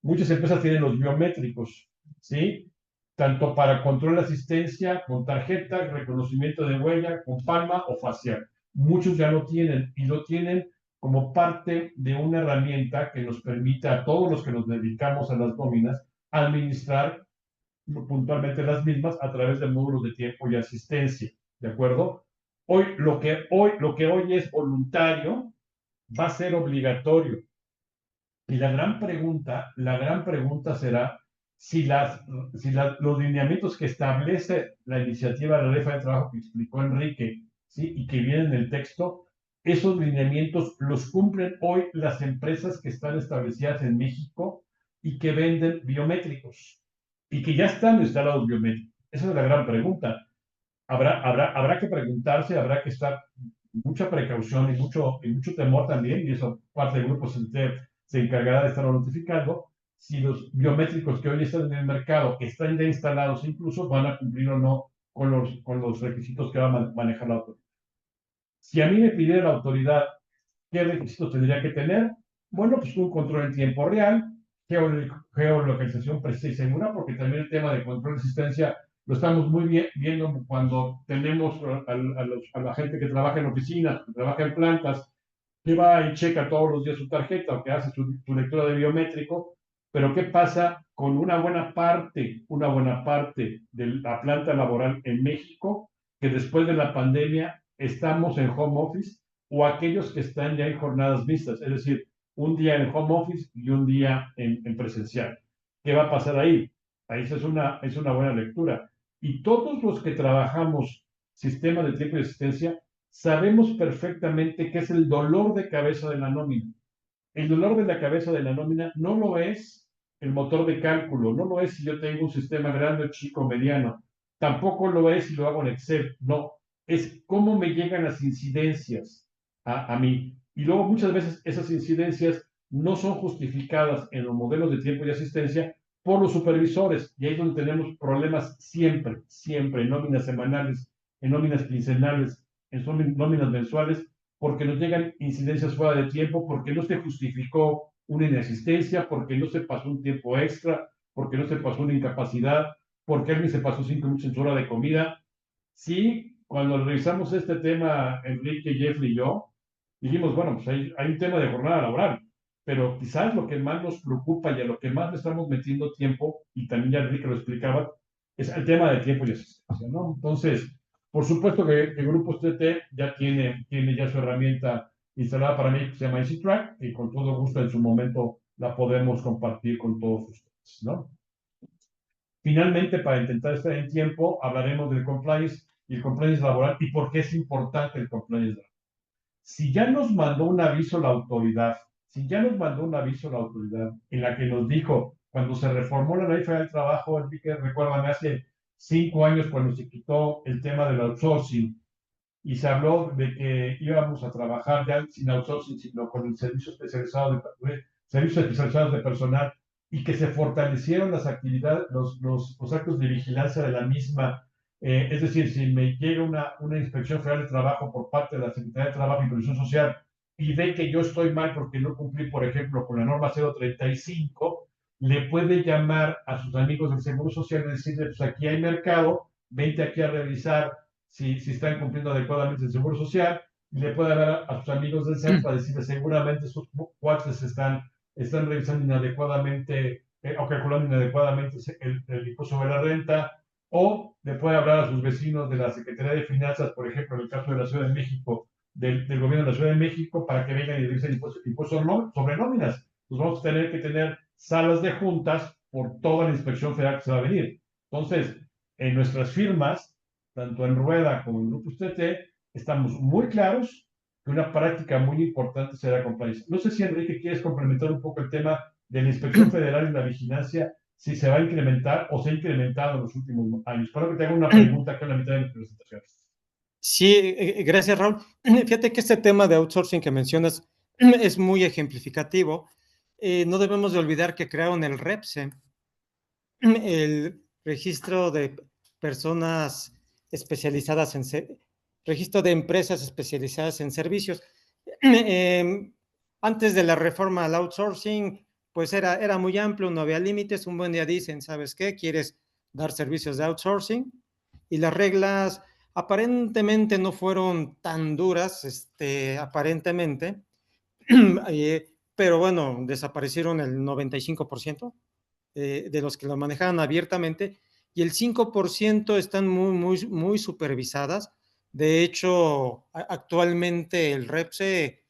Speaker 2: Muchas empresas tienen los biométricos, ¿sí? Tanto para control de asistencia con tarjeta, reconocimiento de huella, con palma o facial. Muchos ya lo tienen y lo tienen como parte de una herramienta que nos permite a todos los que nos dedicamos a las nóminas administrar puntualmente las mismas a través de módulos de tiempo y asistencia, ¿de acuerdo? Lo que hoy es voluntario va a ser obligatorio. Y la gran pregunta será los lineamientos que establece la iniciativa de la Ley de Trabajo que explicó Enrique, ¿sí? Y que vienen en el texto, esos lineamientos los cumplen hoy las empresas que están establecidas en México y que venden biométricos y que ya están instalados biométricos. Esa es la gran pregunta. Habrá que preguntarse, habrá que estar mucha precaución y mucho temor también, y eso parte del grupo se encargará de estarlo notificando, si los biométricos que hoy están en el mercado, que están ya instalados incluso, van a cumplir o no con los requisitos que va a manejar la autoridad. Si a mí me pidiera la autoridad qué requisitos tendría que tener, bueno, pues un control en tiempo real, geolocalización precisa y segura, porque también el tema de control de asistencia lo estamos muy bien viendo cuando tenemos a la gente que trabaja en oficinas, que trabaja en plantas, que va y checa todos los días su tarjeta o que hace su lectura de biométrico, pero ¿qué pasa con una buena parte de la planta laboral en México, que después de la pandemia estamos en home office, o aquellos que están ya en jornadas mixtas, es decir, un día en home office y un día en presencial? ¿Qué va a pasar ahí? Ahí es una buena lectura. Y todos los que trabajamos sistema de tiempo y asistencia sabemos perfectamente que es el dolor de cabeza de la nómina. El dolor de la cabeza de la nómina no lo es el motor de cálculo, no lo es si yo tengo un sistema grande, chico, mediano, tampoco lo es si lo hago en Excel, no, es cómo me llegan las incidencias a mí. Y luego muchas veces esas incidencias no son justificadas en los modelos de tiempo y asistencia por los supervisores, y ahí es donde tenemos problemas siempre, en nóminas semanales, en nóminas quincenales, en nóminas mensuales, porque nos llegan incidencias fuera de tiempo, porque no se justificó una inasistencia, porque no se pasó un tiempo extra, porque no se pasó una incapacidad, porque alguien se pasó 5 minutos en su hora de comida. Sí, cuando revisamos este tema, Enrique, Jeffrey y yo, dijimos, bueno, pues hay un tema de jornada laboral, pero quizás lo que más nos preocupa y a lo que más le estamos metiendo tiempo, y también ya Enrique lo explicaba, es el tema de tiempo y asistencia, ¿no? Entonces, por supuesto que el grupo TT ya tiene ya su herramienta instalada para mí, que se llama EasyTrack, y con todo gusto en su momento la podemos compartir con todos ustedes, ¿no? Finalmente, para intentar estar en tiempo, hablaremos del compliance y el compliance laboral y por qué es importante el compliance laboral. Si ya nos mandó un aviso la autoridad, si ya nos mandó un aviso la autoridad en la que nos dijo, cuando se reformó la Ley Federal del Trabajo, Enrique, recuérdame, hace 5 años cuando se quitó el tema del outsourcing y se habló de que íbamos a trabajar ya sin outsourcing, sino con el servicios especializados de personal y que se fortalecieron las actividades, los actos de vigilancia de la misma. Es decir, si me llega una inspección federal de trabajo por parte de la Secretaría de Trabajo y Previsión Social y ve que yo estoy mal porque no cumplí, por ejemplo, con la norma 035, le puede llamar a sus amigos del Seguro Social y decirle, pues aquí hay mercado, vente aquí a revisar si están cumpliendo adecuadamente el Seguro Social, y le puede hablar a sus amigos del SEM para decirle seguramente sus cuates están revisando inadecuadamente o calculando inadecuadamente el impuesto sobre la renta, o le puede hablar a sus vecinos de la Secretaría de Finanzas, por ejemplo, en el caso de la Ciudad de México, del gobierno de la Ciudad de México, para que vengan y revisen impuestos sobre nóminas. Pues vamos a tener que tener salas de juntas por toda la inspección federal que se va a venir. Entonces, en nuestras firmas, tanto en Rueda como en Grupo UTT, estamos muy claros que una práctica muy importante será compliance. No sé si, Enrique, quieres complementar un poco el tema de la inspección federal y la vigilancia, si se va a incrementar o se ha incrementado en los últimos años. Espero que te haga una pregunta acá en la mitad de mi presentación.
Speaker 1: Sí, gracias, Raúl. Fíjate que este tema de outsourcing que mencionas es muy ejemplificativo. No debemos de olvidar que crearon el REPSE, el registro de personas especializadas registro de empresas especializadas en servicios. Antes de la reforma al outsourcing, pues era muy amplio, no había límites. Un buen día dicen, ¿sabes qué? ¿Quieres dar servicios de outsourcing? Y las reglas aparentemente no fueron tan duras, aparentemente, pero bueno, desaparecieron el 95% de los que lo manejaban abiertamente, y el 5% están muy supervisadas. De hecho, actualmente el REPSE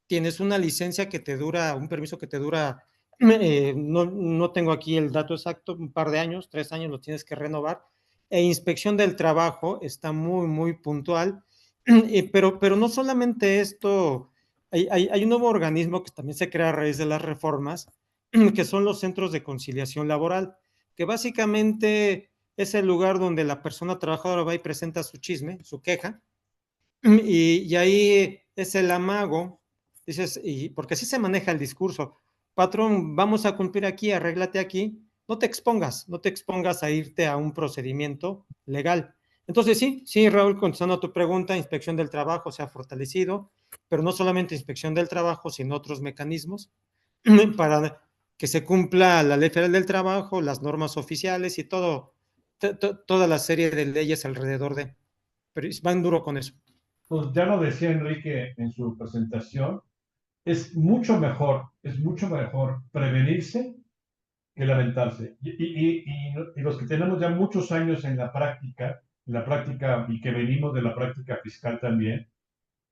Speaker 1: tienes una licencia que te dura, un permiso que te dura, no tengo aquí el dato exacto, un par de años, 3 años lo tienes que renovar. E inspección del trabajo está muy puntual, pero no solamente esto, hay un nuevo organismo que también se crea a raíz de las reformas, que son los centros de conciliación laboral, que básicamente es el lugar donde la persona trabajadora va y presenta su chisme, su queja, y ahí es el amago, dices, porque así se maneja el discurso, patrón, vamos a cumplir aquí, arréglate aquí, no te expongas a irte a un procedimiento legal. Entonces sí, Raúl, contestando a tu pregunta, inspección del trabajo se ha fortalecido, pero no solamente inspección del trabajo, sino otros mecanismos para que se cumpla la Ley Federal del Trabajo, las normas oficiales y toda la serie de leyes alrededor de, pero van duro con eso.
Speaker 2: Pues ya lo decía Enrique en su presentación, es mucho mejor prevenirse que lamentarse. Y los que tenemos ya muchos años en la práctica y que venimos de la práctica fiscal también,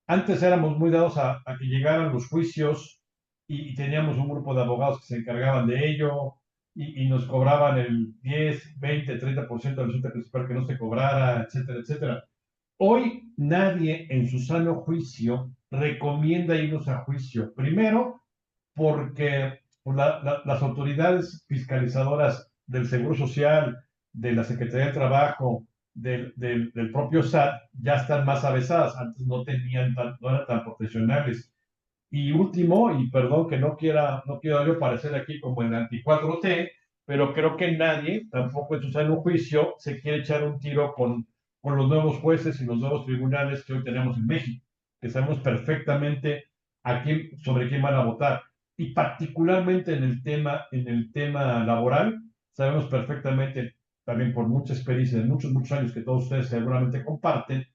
Speaker 2: antes éramos muy dados a que llegaran los juicios y teníamos un grupo de abogados que se encargaban de ello y nos cobraban el 10, 20, 30% del resultado principal que no se cobrara, etcétera, etcétera. Hoy nadie en su sano juicio recomienda irnos a juicio. Primero, porque pues, las autoridades fiscalizadoras del Seguro Social, de la Secretaría de Trabajo, del propio SAT, ya están más avesadas. Antes no eran tan profesionales. Y último, y perdón que no quiero yo parecer aquí como el anti-4T, pero creo que nadie, tampoco en su sano juicio, se quiere echar un tiro con los nuevos jueces y los nuevos tribunales que hoy tenemos en México, que sabemos perfectamente sobre quién van a votar. Y particularmente en el tema laboral, sabemos perfectamente, también por mucha experiencia de muchos años que todos ustedes seguramente comparten,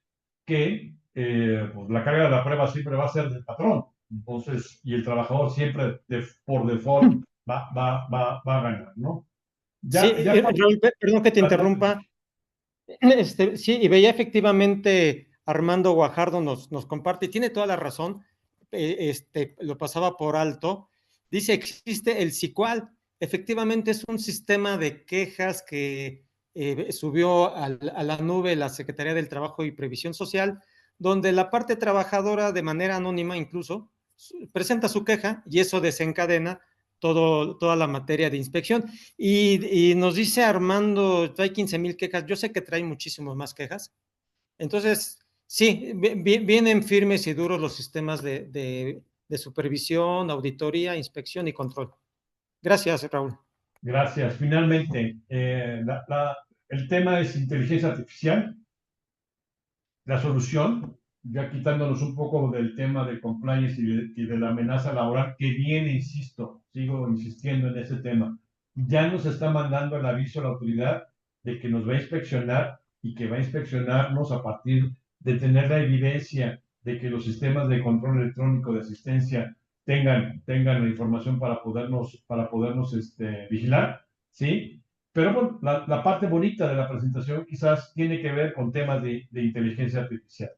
Speaker 2: que pues la carga de la prueba siempre va a ser del patrón. Entonces, y el trabajador siempre por default va a ganar, ¿no?
Speaker 1: Sí, Raúl, perdón que te interrumpa. Sí, y veía efectivamente Armando Guajardo nos comparte, y tiene toda la razón. lo pasaba por alto. Dice, existe el SICUAL. Efectivamente es un sistema de quejas que subió a la nube la Secretaría del Trabajo y Previsión Social, donde la parte trabajadora de manera anónima incluso presenta su queja y eso desencadena toda la materia de inspección. Y nos dice Armando, trae 15,000 quejas. Yo sé que trae muchísimas más quejas. Entonces, sí, vienen firmes y duros los sistemas de supervisión, auditoría, inspección y control. Gracias, Raúl.
Speaker 2: Gracias. Finalmente, el tema es inteligencia artificial, la solución, ya quitándonos un poco del tema de compliance y de la amenaza laboral, que viene, insisto, sigo insistiendo en ese tema. Ya nos está mandando el aviso a la autoridad de que nos va a inspeccionar y que va a inspeccionarnos a partir de tener la evidencia de que los sistemas de control electrónico de asistencia tengan la información para podernos vigilar, ¿sí? Pero bueno, la parte bonita de la presentación quizás tiene que ver con temas de inteligencia artificial.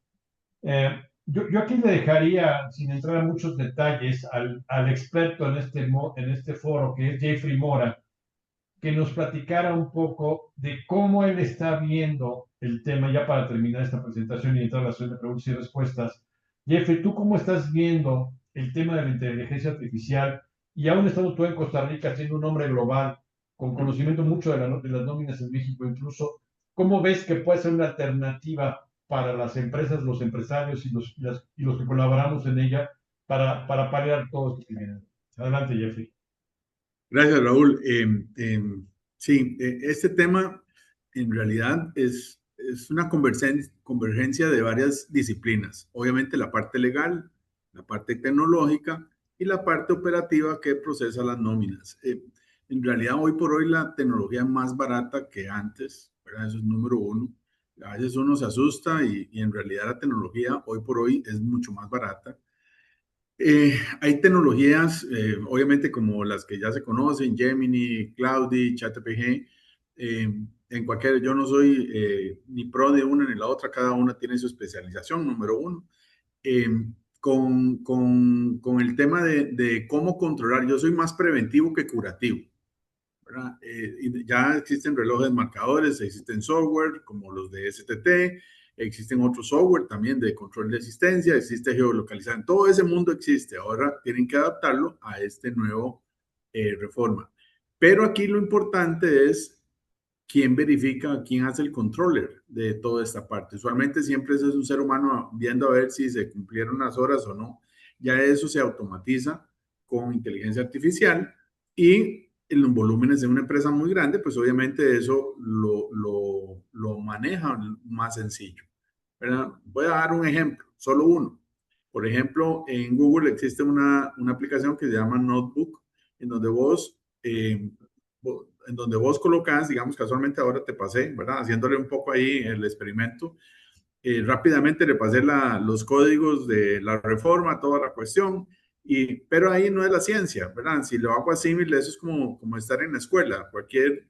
Speaker 2: Yo aquí le dejaría, sin entrar a muchos detalles, al experto en este foro, que es Jeffrey Mora, que nos platicara un poco de cómo él está viendo el tema, ya para terminar esta presentación y entrar a la sesión de preguntas y respuestas. Jeffrey, ¿tú cómo estás viendo el tema de la inteligencia artificial? Y aún estando tú en Costa Rica, siendo un hombre global, con conocimiento mucho de las nóminas en México incluso, ¿cómo ves que puede ser una alternativa para las empresas, los empresarios y los que colaboramos en ella para paliar todo esto que viene? Adelante, Jeffrey.
Speaker 3: Gracias, Raúl. Sí, este tema en realidad es una convergencia de varias disciplinas. Obviamente la parte legal, la parte tecnológica y la parte operativa que procesa las nóminas. En realidad, hoy por hoy la tecnología es más barata que antes, ¿verdad? Eso es número uno. A veces uno se asusta y en realidad la tecnología hoy por hoy es mucho más barata. Hay tecnologías, obviamente como las que ya se conocen, Gemini, Cloudy, ChatGPT, en cualquier, yo no soy ni pro de una ni la otra, cada una tiene su especialización, número uno. Con el tema de cómo controlar, yo soy más preventivo que curativo, ¿verdad? Ya existen relojes marcadores, existen software como los de STT, existen otros software también de control de asistencia, existe geolocalización, todo ese mundo existe. Ahora tienen que adaptarlo a este nuevo reforma. Pero aquí lo importante es quién verifica, quién hace el controller de toda esta parte. Usualmente siempre es un ser humano viendo a ver si se cumplieron las horas o no. Ya eso se automatiza con inteligencia artificial y en los volúmenes de una empresa muy grande, pues obviamente eso lo maneja más sencillo, ¿verdad? Voy a dar un ejemplo, solo uno. Por ejemplo, en Google existe una aplicación que se llama Notebook, en donde vos colocas, digamos, casualmente ahora te pasé, ¿verdad? Haciéndole un poco ahí el experimento. Rápidamente le pasé los códigos de la reforma, toda la cuestión, pero ahí no es la ciencia, ¿verdad? Si lo hago así, eso es como estar en la escuela. Cualquier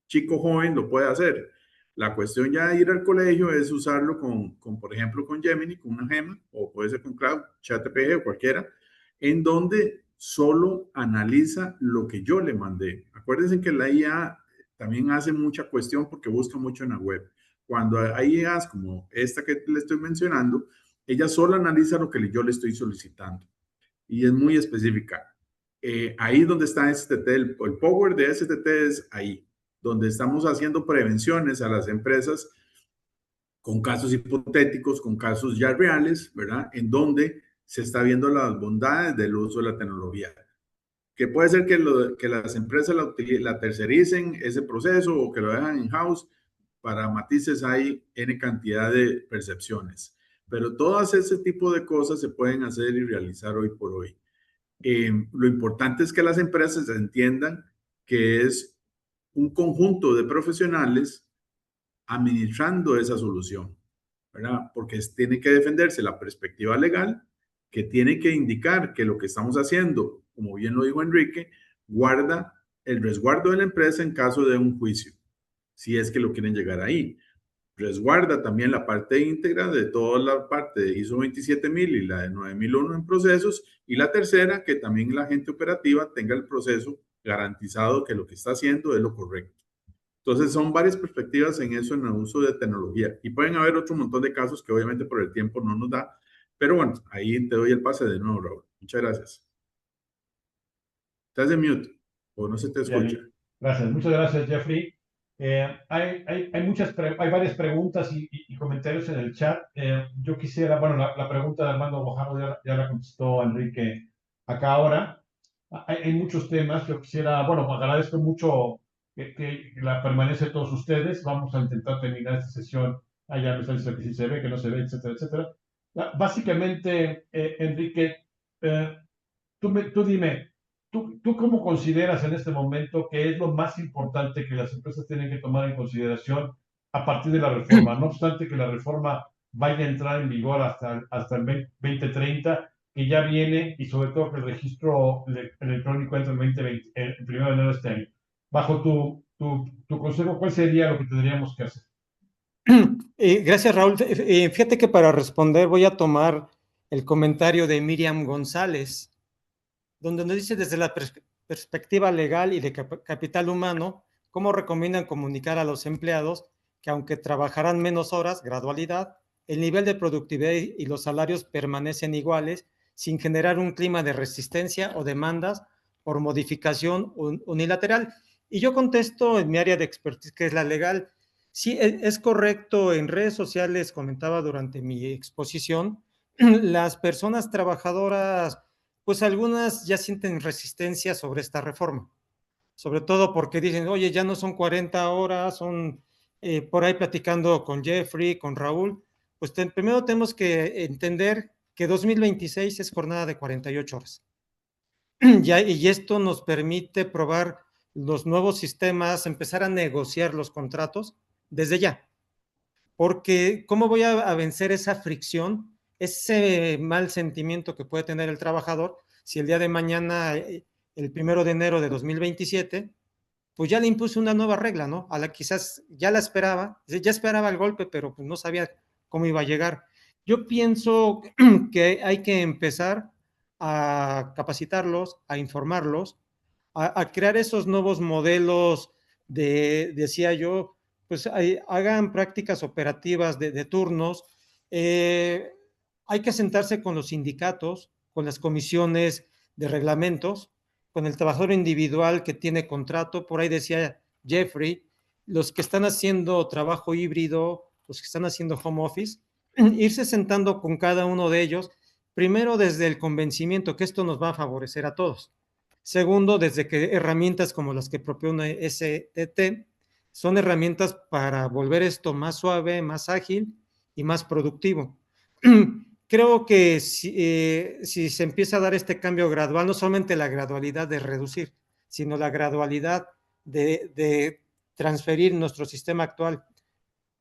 Speaker 3: chico joven lo puede hacer. La cuestión ya de ir al colegio es usarlo por ejemplo, con Gemini, con una gema, o puede ser con Cloud, ChatGPT o cualquiera, en donde solo analiza lo que yo le mandé. Acuérdense que la IA también hace mucha cuestión porque busca mucho en la web. Cuando hay IAs como esta que le estoy mencionando, ella solo analiza lo que yo le estoy solicitando y es muy específica. Ahí donde está STT, el power de STT es ahí, donde estamos haciendo prevenciones a las empresas con casos hipotéticos, con casos ya reales, ¿verdad? En donde se está viendo las bondades del uso de la tecnología. Que puede ser que las empresas la tercericen ese proceso o que lo dejan in-house. Para matices hay N cantidad de percepciones. Pero todas ese tipo de cosas se pueden hacer y realizar hoy por hoy. Lo importante es que las empresas entiendan que es un conjunto de profesionales administrando esa solución, ¿verdad? Porque tiene que defenderse la perspectiva legal, que tiene que indicar que lo que estamos haciendo, como bien lo dijo Enrique, guarda el resguardo de la empresa en caso de un juicio, si es que lo quieren llegar ahí. resguarda también la parte íntegra de toda la parte de ISO 27000 y la de 9001 en procesos, y la tercera, que también la gente operativa tenga el proceso garantizado que lo que está haciendo es lo correcto. Entonces, son varias perspectivas en eso, en el uso de tecnología. Y pueden haber otro montón de casos que obviamente por el tiempo no nos da. Pero bueno, ahí te doy el pase de nuevo, Raúl. Muchas gracias. Estás en mute o no se te escucha.
Speaker 2: Gracias. Muchas gracias, Jeffrey. Hay varias preguntas y comentarios en el chat. Yo quisiera, bueno, la pregunta de Armando Guajardo ya la contestó Enrique acá ahora. Hay muchos temas. Yo quisiera, bueno, agradezco mucho que la permanece de todos ustedes. Vamos a intentar terminar esta sesión. Ya me están diciendo que sí se ve, que no se ve, etcétera, etcétera. Básicamente, Enrique, tú dime, ¿tú cómo consideras en este momento que es lo más importante que las empresas tienen que tomar en consideración a partir de la reforma? No obstante que la reforma vaya a entrar en vigor hasta el 2030, que ya viene, y sobre todo que el registro electrónico entra el 2020, el 1 de enero de este año. Bajo tu consejo, ¿cuál sería lo que tendríamos que hacer?
Speaker 1: Gracias, Raúl. Fíjate que para responder voy a tomar el comentario de Miriam González, donde nos dice desde la perspectiva legal y de capital humano, cómo recomiendan comunicar a los empleados que aunque trabajarán menos horas, gradualidad, el nivel de productividad y los salarios permanecen iguales sin generar un clima de resistencia o demandas por modificación unilateral. Y yo contesto en mi área de expertise, que es la legal. Sí, es correcto. En redes sociales comentaba durante mi exposición, las personas trabajadoras, pues algunas ya sienten resistencia sobre esta reforma, sobre todo porque dicen, oye, ya no son 40 horas, son por ahí platicando con Jeffrey, con Raúl, pues primero tenemos que entender que 2026 es jornada de 48 horas. Y esto nos permite probar los nuevos sistemas, empezar a negociar los contratos desde ya. Porque ¿cómo voy a vencer esa fricción, ese mal sentimiento que puede tener el trabajador si el día de mañana, el 1 de enero de 2027, pues ya le impuse una nueva regla, ¿no? A la quizás ya la esperaba, ya esperaba el golpe, pero pues no sabía cómo iba a llegar. Yo pienso que hay que empezar a capacitarlos, a informarlos, a crear esos nuevos modelos decía yo, pues hagan prácticas operativas de turnos. Hay que sentarse con los sindicatos, con las comisiones de reglamentos, con el trabajador individual que tiene contrato. Por ahí decía Jeffrey, los que están haciendo trabajo híbrido, los que están haciendo home office, irse sentando con cada uno de ellos, primero desde el convencimiento que esto nos va a favorecer a todos. Segundo, desde que herramientas como las que propone STT son herramientas para volver esto más suave, más ágil y más productivo. Creo que si se empieza a dar este cambio gradual, no solamente la gradualidad de reducir, sino la gradualidad de transferir nuestro sistema actual.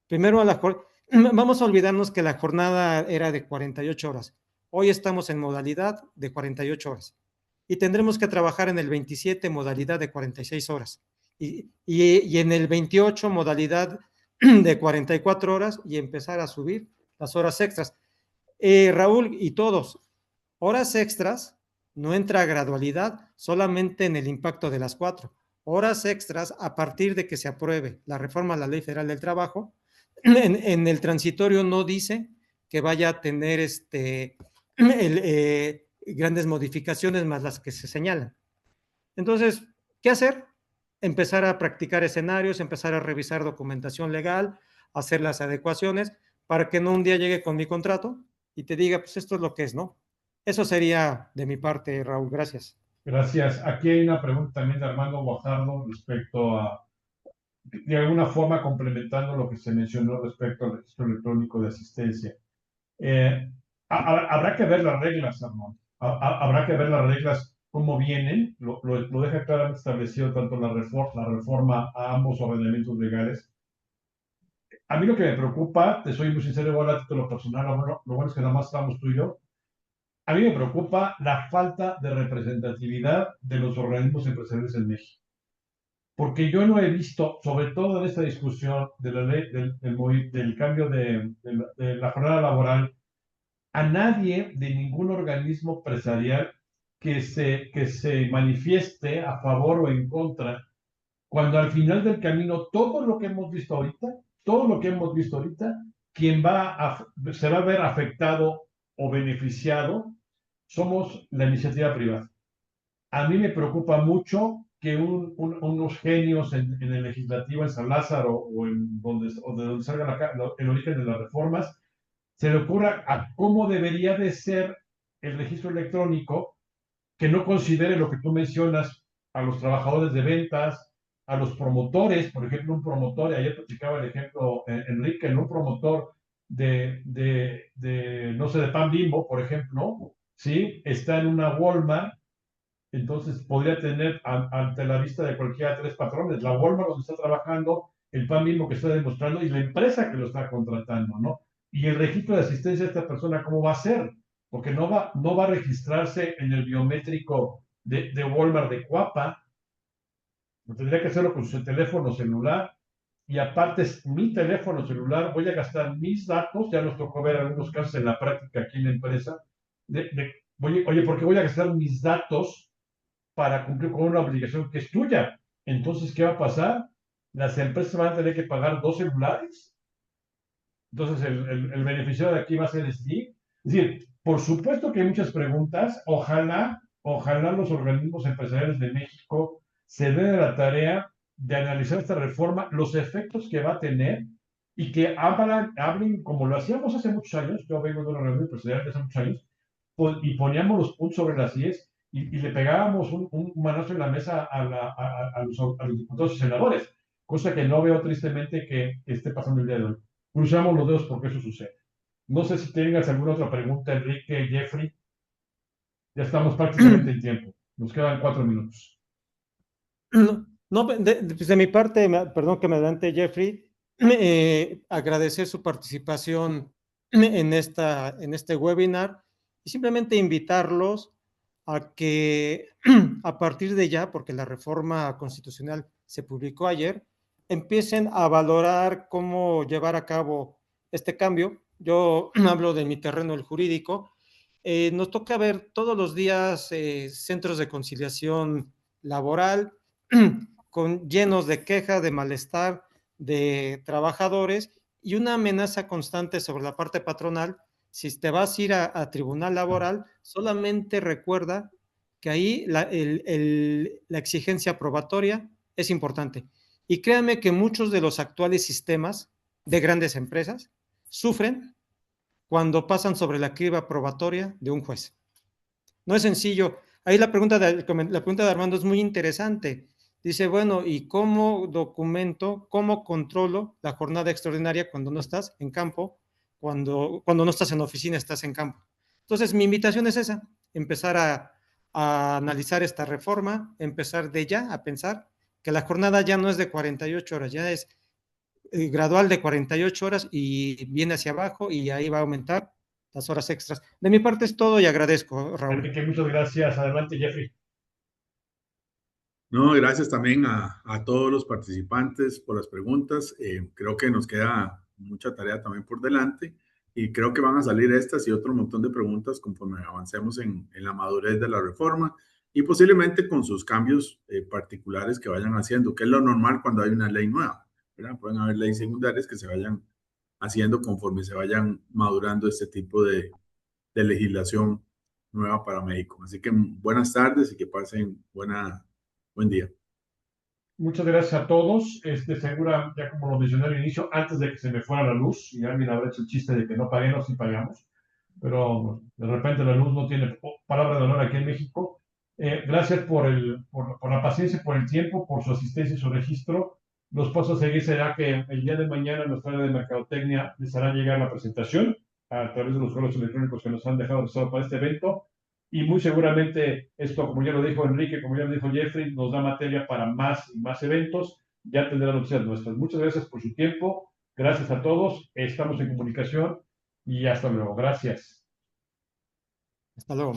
Speaker 1: Primero, vamos a olvidarnos que la jornada era de 48 horas. Hoy estamos en modalidad de 48 horas. Y tendremos que trabajar en el 27 modalidad de 46 horas. Y en el 28 modalidad de 44 horas y empezar a subir las horas extras. Raúl y todos, horas extras no entra gradualidad solamente en el impacto de las 4 horas extras a partir de que se apruebe la reforma a la Ley Federal del Trabajo. En el transitorio no dice que vaya a tener grandes modificaciones más las que se señalan. Entonces, ¿qué hacer? Empezar a practicar escenarios, empezar a revisar documentación legal, hacer las adecuaciones para que no un día llegue con mi contrato y te diga, pues esto es lo que es, ¿no? Eso sería de mi parte, Raúl. Gracias.
Speaker 2: Gracias. Aquí hay una pregunta también de Armando Guajardo respecto a, de alguna forma, complementando lo que se mencionó respecto al registro electrónico de asistencia. Habrá que ver las reglas, Armando. Habrá que ver las reglas, cómo vienen. Lo deja claramente establecido tanto la reforma a ambos ordenamientos legales. A mí lo que me preocupa, te soy muy sincero, igual a título personal, lo bueno es que nada más estamos tú y yo. A mí me preocupa la falta de representatividad de los organismos empresariales en México. porque yo no he visto, sobre todo en esta discusión de la ley del cambio de la jornada laboral, a nadie de ningún organismo empresarial que se manifieste a favor o en contra, cuando al final del camino todo lo que hemos visto ahorita, todo lo que hemos visto ahorita, quien se va a ver afectado o beneficiado somos la iniciativa privada. A mí me preocupa mucho que unos genios en el legislativo, en San Lázaro o de donde salga el origen de las reformas, se le ocurra a cómo debería de ser el registro electrónico, que no considere lo que tú mencionas a los trabajadores de ventas, a los promotores. Por ejemplo, un promotor, y ayer platicaba el ejemplo Enrique, un promotor no sé, de Pan Bimbo, por ejemplo, ¿sí? Está en una Walmart, entonces podría tener ante la vista de cualquiera tres patrones: la Walmart donde está trabajando, el Pan Bimbo que está demostrando y la empresa que lo está contratando, ¿no? Y el registro de asistencia de esta persona, ¿cómo va a ser? Porque no va a registrarse en el biométrico de Walmart de Cuapa, tendría que hacerlo con su teléfono celular, y aparte es mi teléfono celular, voy a gastar mis datos, ya nos tocó ver algunos casos en la práctica aquí en la empresa, oye, ¿por qué voy a gastar mis datos para cumplir con una obligación que es tuya? Entonces, ¿qué va a pasar? Las empresas van a tener que pagar 2 celulares. Entonces, el beneficiario de aquí va a ser SDI. Es decir, por supuesto que hay muchas preguntas. Ojalá los organismos empresariales de México se den a la tarea de analizar esta reforma, los efectos que va a tener, y que hablen como lo hacíamos hace muchos años. Yo vengo de una reunión empresarial de hace muchos años, y poníamos los puntos sobre las IES y le pegábamos un manazo en la mesa a los diputados y senadores, cosa que no veo tristemente que esté pasando el día de hoy. Cruzamos los dedos porque eso sucede. No sé si tengas alguna otra pregunta, Enrique, Jeffrey. Ya estamos prácticamente en tiempo. Nos quedan 4 minutos.
Speaker 1: No, de mi parte, perdón que me adelante, Jeffrey, agradecer su participación en este webinar y simplemente invitarlos a que a partir de ya, porque la reforma constitucional se publicó ayer, empiecen a valorar cómo llevar a cabo este cambio. Yo hablo de mi terreno, el jurídico. Nos toca ver todos los días centros de conciliación laboral llenos de queja, de malestar de trabajadores y una amenaza constante sobre la parte patronal. Si te vas a ir a tribunal laboral, solamente recuerda que ahí la exigencia probatoria es importante. Y créanme que muchos de los actuales sistemas de grandes empresas sufren cuando pasan sobre la criba probatoria de un juez. No es sencillo. Ahí la pregunta de Armando es muy interesante. Dice, bueno, ¿y cómo documento, cómo controlo la jornada extraordinaria cuando no estás en campo, cuando no estás en oficina, estás en campo? Entonces, mi invitación es esa, empezar a analizar esta reforma, empezar de ya a pensar que la jornada ya no es de 48 horas, ya es gradual de 48 horas y viene hacia abajo y ahí va a aumentar las horas extras. De mi parte es todo y agradezco, Raúl.
Speaker 2: Enrique, muchas gracias. Adelante, Jeffrey.
Speaker 3: No, gracias también a todos los participantes por las preguntas. Creo que nos queda mucha tarea también por delante y creo que van a salir estas y otro montón de preguntas conforme avancemos en la madurez de la reforma y posiblemente con sus cambios particulares que vayan haciendo, que es lo normal cuando hay una ley nueva, ¿verdad? Pueden haber leyes secundarias que se vayan haciendo conforme se vayan madurando este tipo de legislación nueva para México. Así que buenas tardes y que pasen buen día.
Speaker 2: Muchas gracias a todos. Segura, ya como lo mencioné al inicio, antes de que se me fuera la luz, y alguien habrá hecho el chiste de que no paguemos, sí pagamos, pero de repente la luz no tiene palabra de honor aquí en México. Gracias por la paciencia, por el tiempo, por su asistencia y su registro. Los pasos a seguir será que el día de mañana en nuestra área de mercadotecnia les hará llegar la presentación a través de los correos electrónicos que nos han dejado registrados para este evento. Y muy seguramente esto, como ya lo dijo Enrique, como ya lo dijo Jeffrey, nos da materia para más y más eventos. Ya tendrán noticias nuestras. Muchas gracias por su tiempo. Gracias a todos. Estamos en comunicación y hasta luego. Gracias.
Speaker 1: Hasta luego.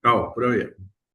Speaker 3: Chao, prueba bien.